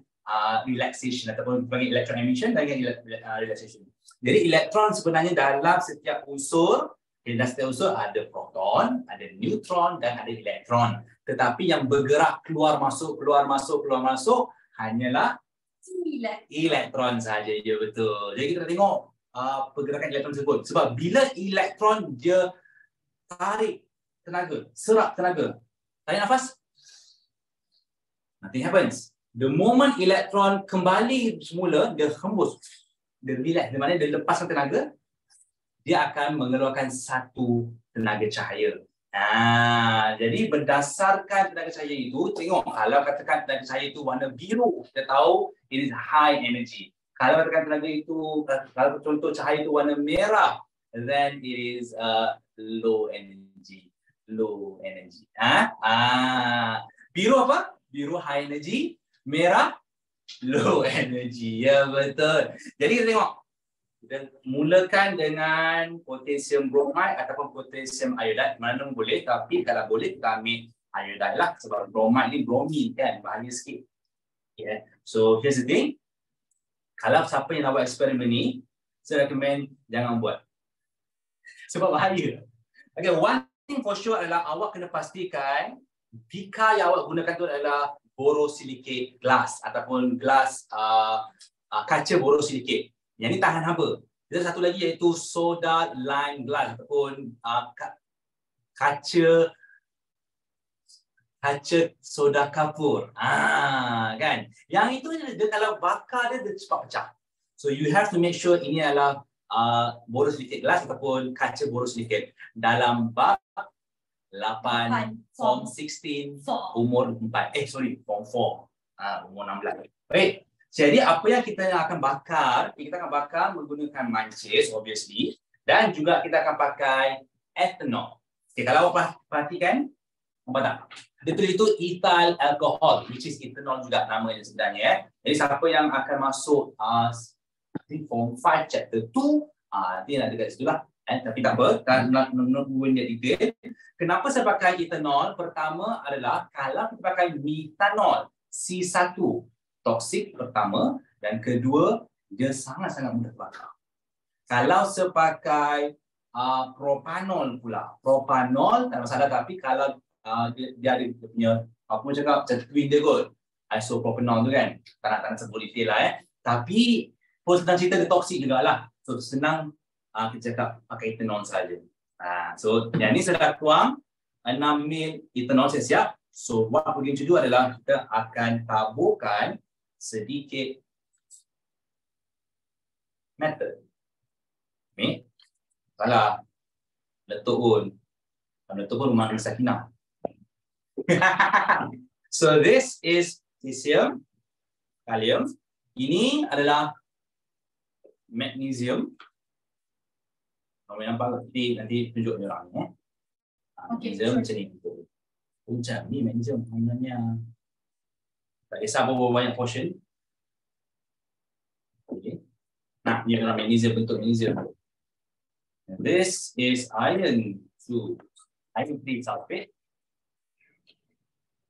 relaxation ataupun panggil electron emission dan relaxation. Jadi elektron sebenarnya dalam setiap unsur, dalam setiap unsur ada proton, ada neutron dan ada elektron. Tetapi yang bergerak keluar masuk hanyalah elektron saja. Ya, betul. Jadi kita tengok pergerakan elektron tersebut. Sebab bila elektron dia tarik tenaga, serap tenaga, tarik nafas, nothing happens. The moment elektron kembali semula, dia hembus, dia relax, di mana dia lepaskan tenaga, dia akan mengeluarkan satu tenaga cahaya. Jadi berdasarkan tenaga cahaya itu, tengok kalau katakan tenaga cahaya itu warna biru, kita tahu it is high energy. Kalau katakan tenaga itu, kalau contoh cahaya itu warna merah, then it is low energy. Low energy. Biru apa? Biru high energy, merah low energy. Ya, betul. Jadi kita tengok. Kita mulakan dengan potassium bromide ataupun potassium iodide. Mana boleh, tapi kalau boleh kita ambil iodide lah. Sebab bromide ni bromin kan, bahaya sikit. Yeah. So here's the thing. Kalau siapa yang nak buat eksperimen ni, saya recommend jangan buat. Sebab bahaya. Okay, one thing for sure adalah awak kena pastikan bika yang awak gunakan tu adalah borosilicate glass ataupun glass kaca borosilicate. Yang ni tahan haba. Ada satu lagi iaitu soda lime glass ataupun kaca soda kapur. Kan? Yang itu dia kalau bakar dia cepat pecah. So you have to make sure ini adalah borosilicate glass ataupun kaca borosilicate dalam bab 8 form 16 umur 4. Form 4. Umur 16. Baik. Jadi apa yang kita akan bakar, kita akan bakar menggunakan mancis obviously dan juga kita akan pakai ethanol. Okay, kalau awak perhatikan, apa tak? Dia tulis itu ethyl alcohol, which is ethanol juga namanya sebenarnya. Jadi siapa yang akan masuk form 5 chapter 2, dia nak dekat situ lah. Tapi tak apa, nak menungguin dia detail. Kenapa saya pakai ethanol? Pertama adalah kalau kita pakai metanol C1, toksik pertama, dan kedua, dia sangat-sangat mudah bakar. Kalau saya pakai propanol pula, propanol tak masalah, tapi kalau dia ada punya apa pun cakap macam twin dia kot, isopropanol tu kan, tak nak sebut detail lah tapi pun tentang cerita dia toksik jugalah, so senang kita cakap pakai ethanol saja. So yang ni saya dah tuang 6 ml ethanol saya siap. So what we're going to do adalah kita akan taburkan sedikit metal ni. Salah letup pun rumah Sakinah. So this is lithium, kalium. Ini adalah magnesium. Kalau nampak nanti tunjuk ni orang ni. Magnesium macam ni. Macam ni magnesium sebenarnya. Tak kisah berapa banyak portion. Okay. Nah, ni adalah magnesium, bentuk magnesium. And this is iron 3 sulfate.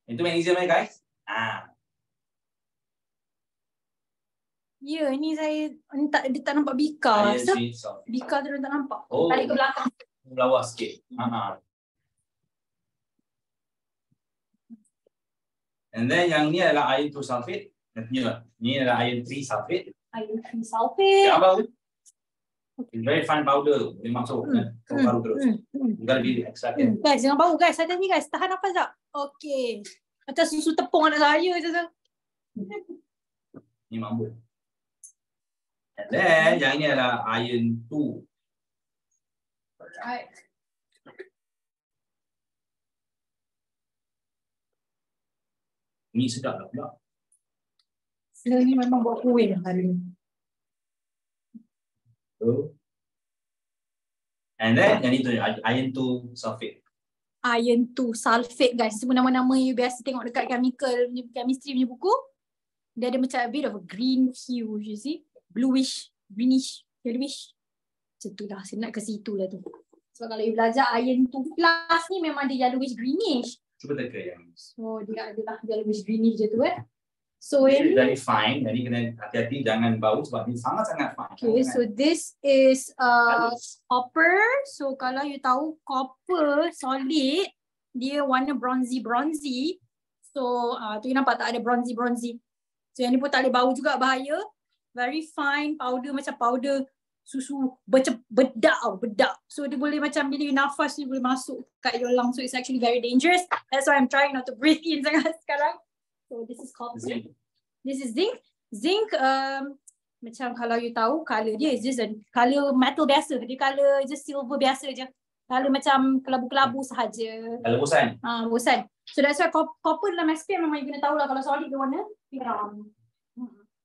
Itu magnesium guys. Ya, ni saya dia tak nampak bika. So, bika tu tak nampak. Balik ke belakang. Lawa sikit. And then yang ni adalah iron 2 sulfate. Ni adalah iron 3 sulfate. Iron 3 sulfate. Yang baru. It's very fine powder. Dia masuk baru terus. Bukan lebih extra. Guys, jangan bau guys. Saya ni guys, tahan apa tak? Okey. Macam susu tepung anak saya je tu. Ni mampu. And then yang ni adalah iron 2. Alright. Ni sedap lah pula. Selain ni memang buat kuih dah hari ni. And then yang ni tu iron 2 sulfate. Iron 2 sulfate guys. Semua nama-nama you biasa tengok dekat chemistry punya buku. Dia ada macam a bit of a green hue, you see. Bluish, greenish, yellowish. Macam tu lah. Saya nak ke situ lah tu. Sebab kalau you belajar iron 2 plus ni memang dia yellowish, greenish. Cuba teka yang ni. So dia adalah yellowish, greenish je tu So ini very fine. Jadi kena hati-hati jangan bau sebab ini sangat-sangat fine. Okay, so this is copper. So kalau you tahu copper solid, dia warna bronzy. So tu you nampak tak ada bronzy. So yang ni pun tak boleh bau juga, bahaya. Very fine powder, macam powder susu bedak. So dia boleh macam bila you nafas dia boleh masuk kat your lungs. So it's actually very dangerous. That's why I'm trying not to breathe in sangat sekarang. So this is copper. This is zinc. Zinc macam kalau you tahu color dia is just a color metal biasa. Dia color just silver biasa je. Color macam kelabu-kelabu sahaja. Kalau bosan. Bosan. So that's why copper dalam SPM memang you kena tahu lah, kalau solid dia warna hitam.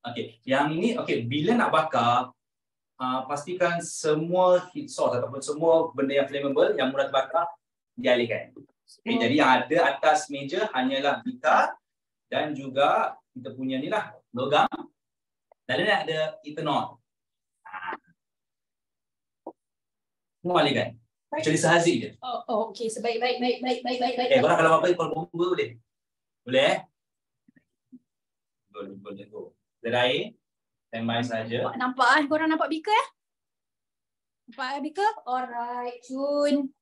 Okey, yang ini bila nak bakar pastikan semua heat source ataupun semua benda yang flammable yang mudah terbakar dialihkan. Jadi yang ada atas meja hanyalah beaker dan juga kita punya ni lah logam. Dan ni ada ethanol. Semua alihkan. Kecuali sehazi je. Oh, okey. Baik. Korang kalau apa-apa korang bomba boleh? Boleh Boleh go. Air, standby saja. Nampak korang nampak beaker Nampak beaker? Alright, Jun.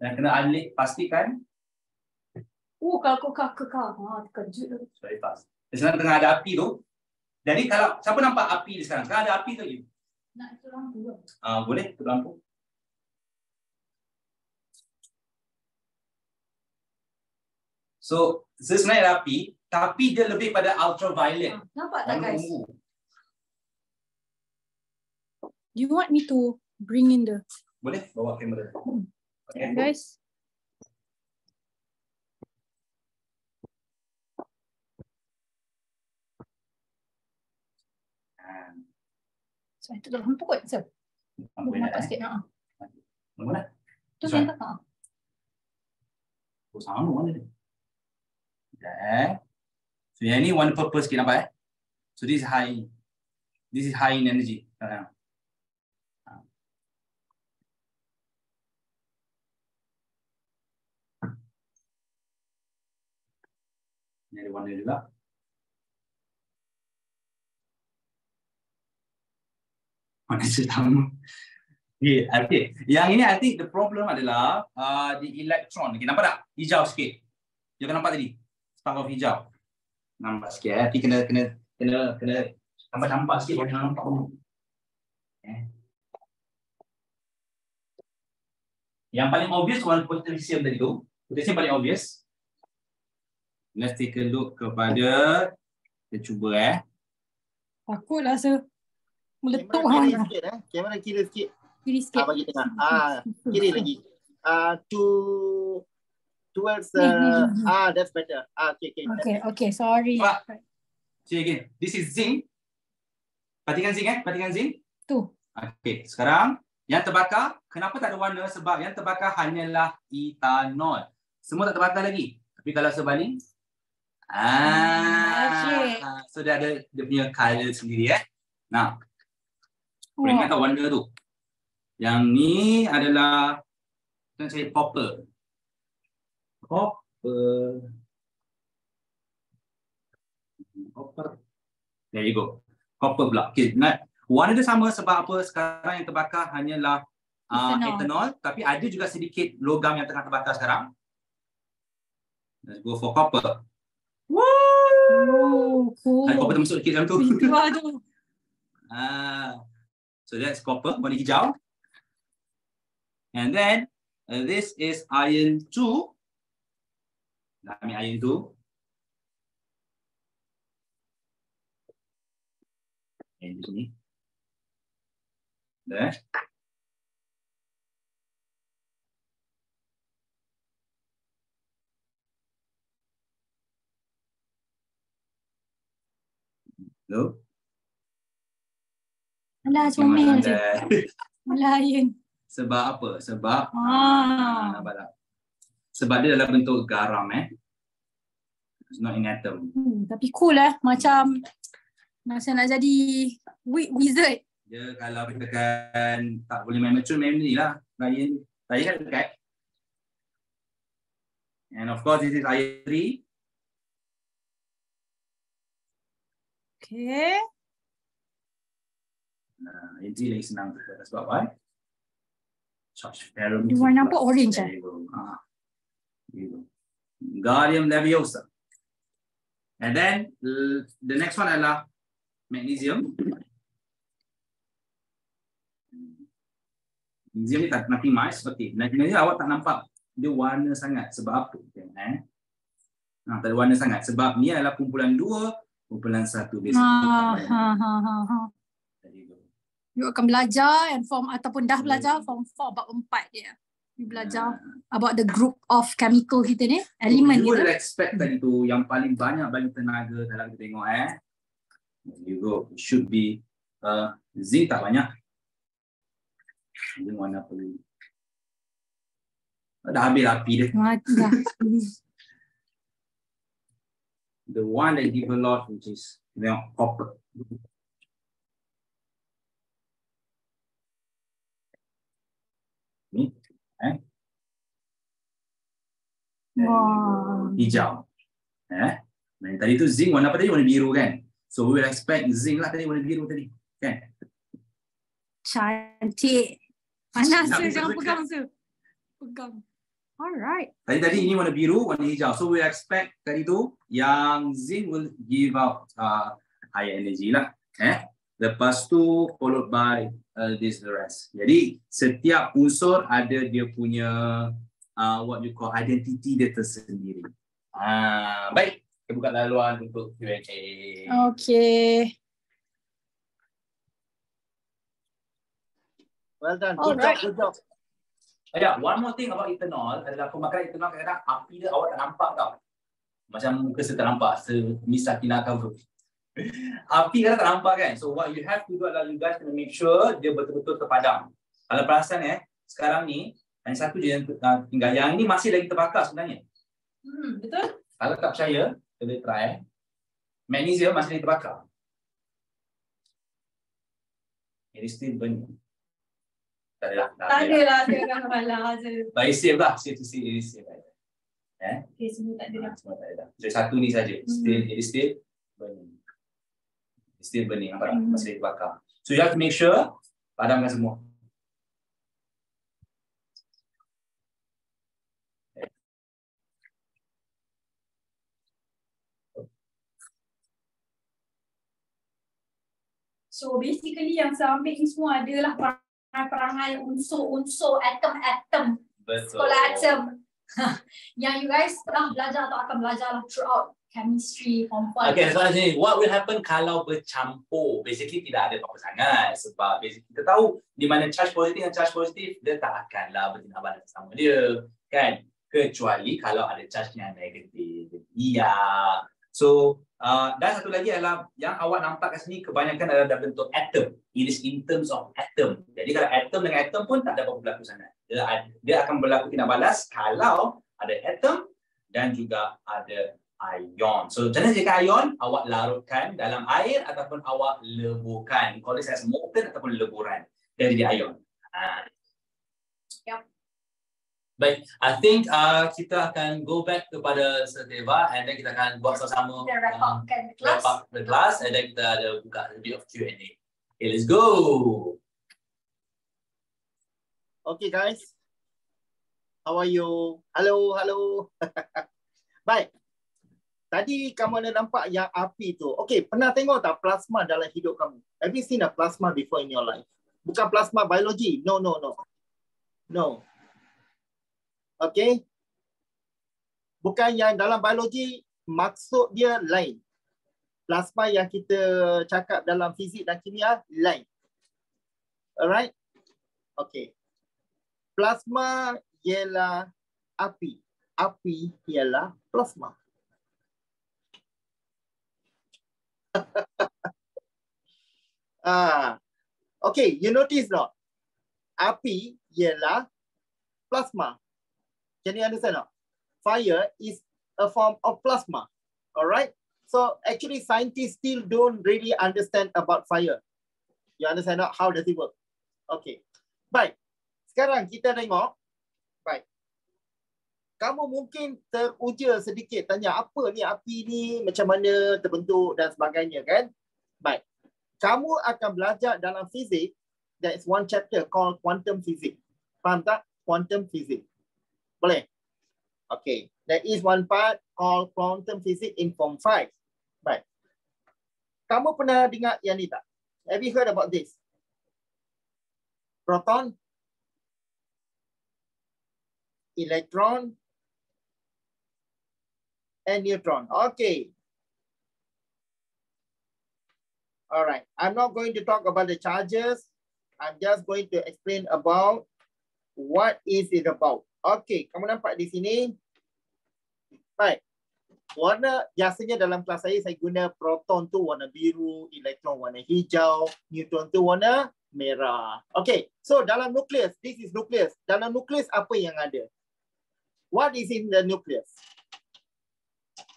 Dan kena alih, pastikan. Kalau kau terkejut. Sorry, fast. Di sana tengah ada api tu. Jadi kalau siapa nampak api di sekarang? Sekarang ada api tu lagi. Nak itu lampu ke? Boleh, tu lampu. So, sebenarnya ada api, tapi dia lebih pada ultraviolet. Nampak tak guys? Do you want me to bring in the... Boleh, bawa kamera. Okay. Guys. So, itu dah lampu kot, sir. Lampu nampak sikit. Mana? Tu yang tak. Sama mana dia? So yang ni warna purple sikit nampak So this is high in energy. Ni ada warna juga. Warna hitam. Okay. Yang ini I think the problem adalah di elektron. Okay, nampak tak? Hijau sikit. Jangan nampak tadi. Spark of hijau. Nampak sikit. Tapi kena nampak sikit baru nampak. Yang paling obvious warna potassium tadi tu. Potassium paling obvious. Let's take a look kepada, kita cuba Takutlah sir. Meletup Kamera kiri sikit. Kiri sikit. Bagi tengah. Kiri lagi. Towards that's better. Okay, sorry. See again. This is zinc. Perhatikan zinc. Tu. Okay, sekarang yang terbakar, kenapa tak ada warna? Sebab yang terbakar hanyalah ethanol. Semua tak terbakar lagi. Tapi kalau sebaling, so dia ada dia punya color sendiri Nah, boleh ingat tak warna tu? Yang ni adalah kita cari copper. There you go. Copper pula. Okay, warna dia sama sebab apa? Sekarang yang terbakar hanyalah ethanol, tapi ada juga sedikit logam yang tengah terbakar sekarang. Let's go for copper. Wow, cool. Ada copper termasuk sikit dalam tu. So that's copper, warna hijau. And then this is iron 2. Dah ambil iron 2. Yang di sini. Dah. Tu. Alah, comel je. Lain. Sebab apa? Sebab nampak tak? Sebab dia dalam bentuk garam It's not in atom. Tapi cool macam masa nak jadi wizard. Dia kalau kita kan tak boleh main memory lah. Ryan kan dekat. And of course this is iron 3. Okay. Ini lagi senang sebab apa? Charge ferrum. Dia warna apa? Orange Gallium leviosa. And then the next one adalah magnesium. Magnesium ni nothing much. Okay. Magnesium awak tak nampak dia warna sangat. Sebab apa? Tak ada warna sangat. Sebab ni adalah kumpulan 2, kumpulan 1 biasa. You akan belajar and form ataupun dah belajar form 4 bab 4 dia. We belajar about the group of chemical kita ni, elemen you kita. would expect tadi tu yang paling banyak tenaga dalam kita tengok you go, it should be zinc tak banyak. Zinc warna apa lagi? Dah habis api dia. The one that give a lot, which is copper. Ni, hijau. Dan tadi tu zinc warna apa tadi? Warna biru kan? So we will expect zinc lah tadi warna biru tadi. Kan? Cantik. Panas tu, jangan pegang tu. Pegang. Alright. Tadi ini warna biru, warna hijau. So we will expect tadi tu yang zinc will give out higher energy lah. Lepas tu followed by this the rest. Jadi setiap unsur ada dia punya what you call identity dia tersendiri. Baik, kita buka laluan untuk Q&A. Okay. Well done. Good job. One more thing about ethanol adalah pemakaian ethanol kadang-kadang api dia awak tak nampak tau. Macam muka saya tak nampak, misal Tina cover. Api kadang tak nampak kan. So what you have to do adalah you guys kena make sure dia betul-betul terpadam. Kalau perasan sekarang ni hanya satu je yang tinggal. Yang ni masih lagi terbakar sebenarnya. Betul? Kalau tak percaya, kita try. Magnesium masih lagi terbakar. It is still burning. Tak adalah. Jangan malah je. Baik, save lah. Save to see, it is save. Okay, semua tak ada dah. Semua tak ada dah. Jadi satu ni saja. Still, it is still burning. It is still burning. Masih lagi terbakar. So you have to make sure padamkan semua. So basically yang saya ambil ni semua adalah perangai unsur-unsur atom-atom. Sekolah atom. Yang you guys telah belajar atau akan belajar throughout chemistry, form 1. Okay, so sini, what will happen kalau bercampur? Basically tidak ada apa-apa sangat. Sebab basically kita tahu di mana charge positif dan charge positif, dia tak akanlah bertindak balas sama dia. Kan? Kecuali kalau ada charge yang negatif. Iya. So, dan satu lagi adalah yang awak nampak kat sini kebanyakan adalah dalam bentuk atom. It is in terms of atom. Jadi kalau atom dengan atom pun tak ada apa-apa berlaku sangat. Dia akan berlaku tindak balas kalau ada atom dan juga ada ion. So macam mana jika ion? Awak larutkan dalam air ataupun awak leburkan. We call this as molten ataupun leburan. Dia jadi ion. Yep. Baik, I think kita akan go back kepada Sateva and then kita akan buat sama-sama wrap up the class and then kita ada buka a bit of Q&A. Okay, let's go. Okay guys. How are you? Hello. Baik. Tadi kamu ada nampak yang api tu. Okay, pernah tengok tak plasma dalam hidup kamu? Have you seen a plasma before in your life? Bukan plasma biologi. No. Okay. Bukan yang dalam biologi, maksud dia lain. Plasma yang kita cakap dalam fizik dan kimia, lain. Alright? Okay. Plasma ialah api. Api ialah plasma. Okay, you notice not? Api ialah plasma. Can you understand not? Fire is a form of plasma. Alright? So actually scientists still don't really understand about fire. You understand not? How does it work? Okay. Baik. Sekarang kita tengok. Baik. Kamu mungkin teruja sedikit tanya apa ni api ni, macam mana terbentuk dan sebagainya kan? Baik. Kamu akan belajar dalam fizik. There is one chapter called quantum physics. Faham tak? Quantum physics. Boleh? Okay. There is one part called quantum physics in form 5. Baik. Kamu pernah dengar yang ni tak? Have you heard about this? Proton, electron, and neutron. Okay. All right. I'm not going to talk about the charges. I'm just going to explain about What is it about? Okay, kamu nampak di sini. Baik. Warna biasanya dalam kelas saya guna proton tu warna biru, elektron warna hijau, neutron tu warna merah. Okay, so dalam nukleus, this is nucleus. Dalam nukleus apa yang ada? What is in the nucleus?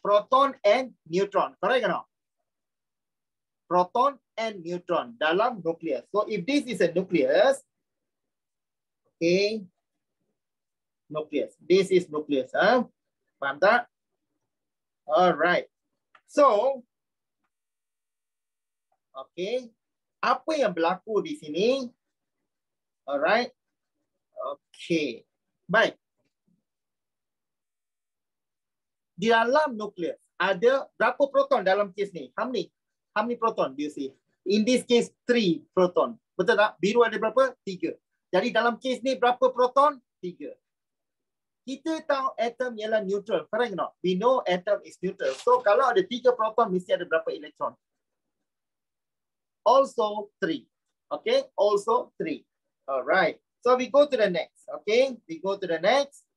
Proton and neutron, correct or not? Proton and neutron dalam nukleus. So if this is a nucleus, okay, nucleus. This is nucleus. Faham tak? Alright. So, okay. Apa yang berlaku di sini? Alright. Okay. Baik. Di dalam nukleus ada berapa proton dalam kes ni? How many proton do you see? In this case, 3 proton. Betul tak? Biru ada berapa? 3. Jadi dalam kes ni berapa proton? 3. Kita tahu atom ialah neutral. Correct or not? We know atom is neutral. So kalau ada 3 proton, mesti ada berapa elektron? Also 3. Okay? Also 3. Alright. So we go to the next. Okay? We go to the next.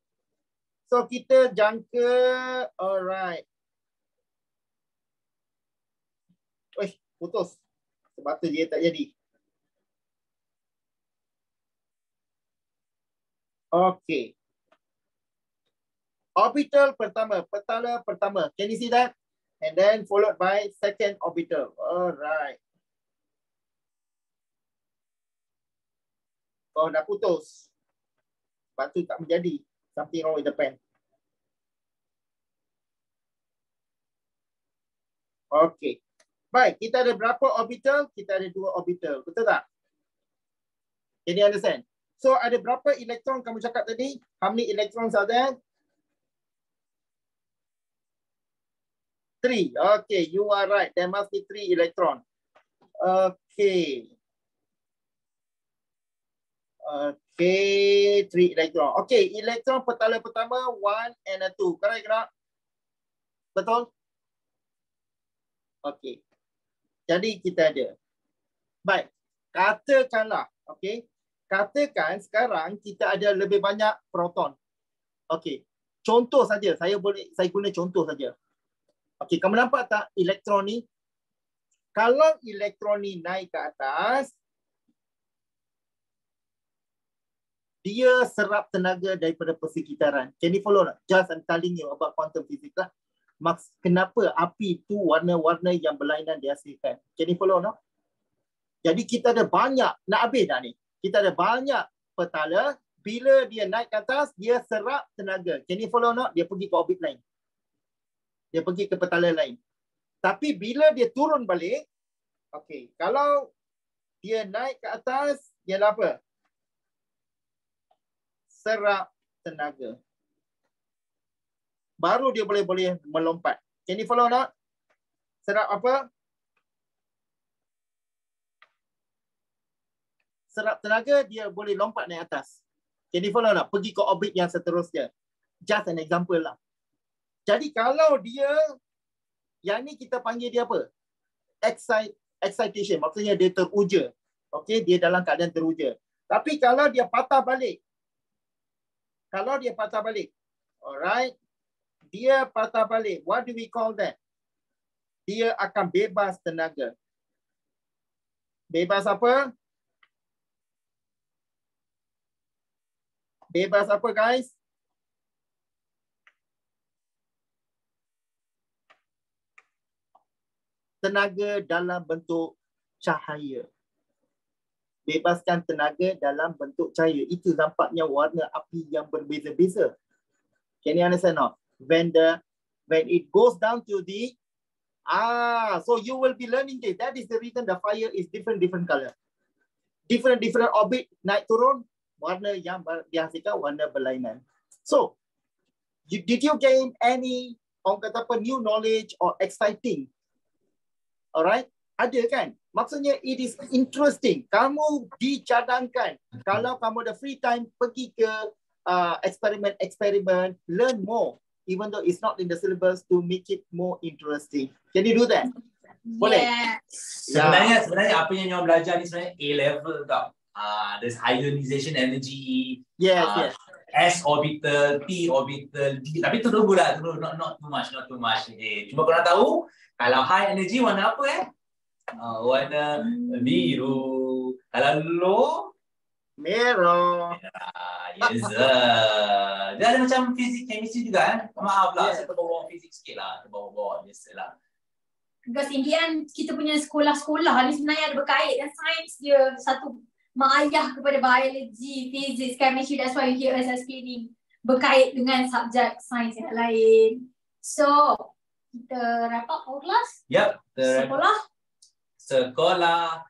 So kita jangka. Alright. Putus. Sebab tu dia tak jadi. Okay. Orbital pertama, petala pertama. Can you see that? And then followed by second orbital. Alright. Oh, dah putus. Sebab tu tak menjadi. Something wrong with the pen. Okay. Baik, kita ada berapa orbital? Kita ada 2 orbital. Betul tak? Can you understand? So, ada berapa elektron kamu cakap tadi? How many electrons are there? 3. Okay, you are right. There must be 3 electron. Okay. Okay, 3 electron. Okay, elektron petala pertama 1 and a 2. Correct tak? Betul? Okay. Jadi kita ada. Baik. Katakanlah, okay. Katakan sekarang kita ada lebih banyak proton. Okay. Contoh saja. Saya guna contoh saja. Okay, kamu nampak tak elektron ni? Kalau elektron ni naik ke atas, dia serap tenaga daripada persekitaran. Can you follow tak? Just I'm telling you about quantum physics lah. Kenapa api itu warna-warna yang berlainan dihasilkan? Can you follow tak? Jadi kita ada banyak, nak habis dah ni. Kita ada banyak petala. Bila dia naik ke atas, dia serap tenaga. Can you follow tak? Dia pergi ke orbit lain. Dia pergi ke petala lain. Tapi bila dia turun balik, okay, kalau dia naik ke atas, dia apa? Serap tenaga. Baru dia boleh melompat. Can you follow tak? Serap apa? Serap tenaga, dia boleh lompat naik atas. Can you follow tak? Pergi ke orbit yang seterusnya. Just an example lah. Jadi kalau dia, yang ni kita panggil dia apa? Excitation. Maksudnya dia teruja. Okay, dia dalam keadaan teruja. Tapi kalau dia patah balik. Alright. Dia patah balik. What do we call that? Dia akan bebas tenaga. Bebas apa? Bebas apa, guys? Tenaga dalam bentuk cahaya. Bebaskan tenaga dalam bentuk cahaya. Itu nampaknya warna api yang berbeza-beza. Can you understand now? When it goes down to the so you will be learning this. That is the reason the fire is different color. Different orbit naik turun, warna yang dihasilkan warna berlainan. So, did you gain any new knowledge or exciting? Alright? Ada kan? Maksudnya it is interesting. Kamu dicadangkan. Kalau kamu ada free time, pergi ke eksperimen, learn more. Even though it's not in the syllabus, to make it more interesting. Can you do that? Boleh? Yes. Sebenarnya apa yang you belajar ni sebenarnya A-level tau. there's ionization energy. Yes. S orbital, P orbital, D. Tapi tu tunggu lah, not too much. Okay. Cuma korang tahu, kalau high energy warna apa warna biru. Kalau low, merah. Yes. Dia ada macam fizik, chemistry juga Maaf lah, saya terbawa fizik sikit lah. Terbawa biasa lah. Because in the end, kita punya sekolah-sekolah ni sebenarnya ada berkait dengan sains dia. Satu mak ayah kepada biology, physics, chemistry. That's why you hear us explaining. Berkait dengan subjek sains yang lain. So, kita wrap up our class. Yep. Sekolah.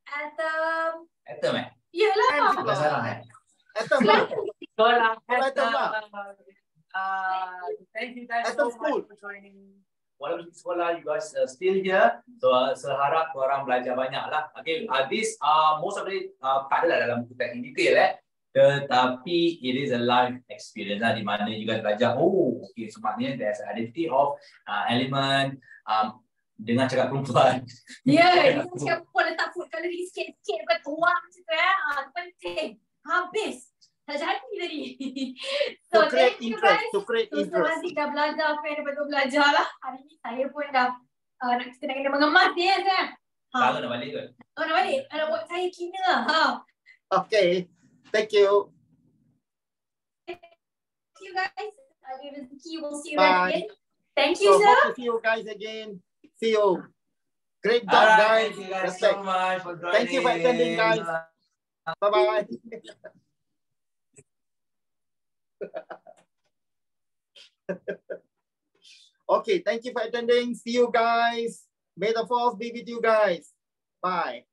Atom. Atom Yelah. Sekolah. Thank you guys so much for joining. Walaupun sekolah, you guys still here. So, seharap korang belajar banyak lah. Okay, this most of it tak adalah dalam buku teks in detail tetapi it is a life experience lah, di mana you guys belajar, okay, sebenarnya there's an identity of element dengan cakap perempuan. Ya, dengan cakap perempuan letak food coloring sikit-sikit bukan tuang macam tu itu penting. Habis. Tak jadi tadi. So, create interest. Terima kasih dah belajar, Fan dapat belajar lah. Hari ni saya pun dah kita nak kena mengemas dia kan. Kalau nak balik ke? Nak balik. Nak buat saya kena lah. Okay. Thank you. Thank you guys. We'll see you Bye. again. Thank you, sir. Hope to see you guys again. See you. Great job, guys. Thank you guys so much for joining. Thank you for attending, guys. Bye-bye. Okay, thank you for attending. See you guys. May the force be with you guys. Bye.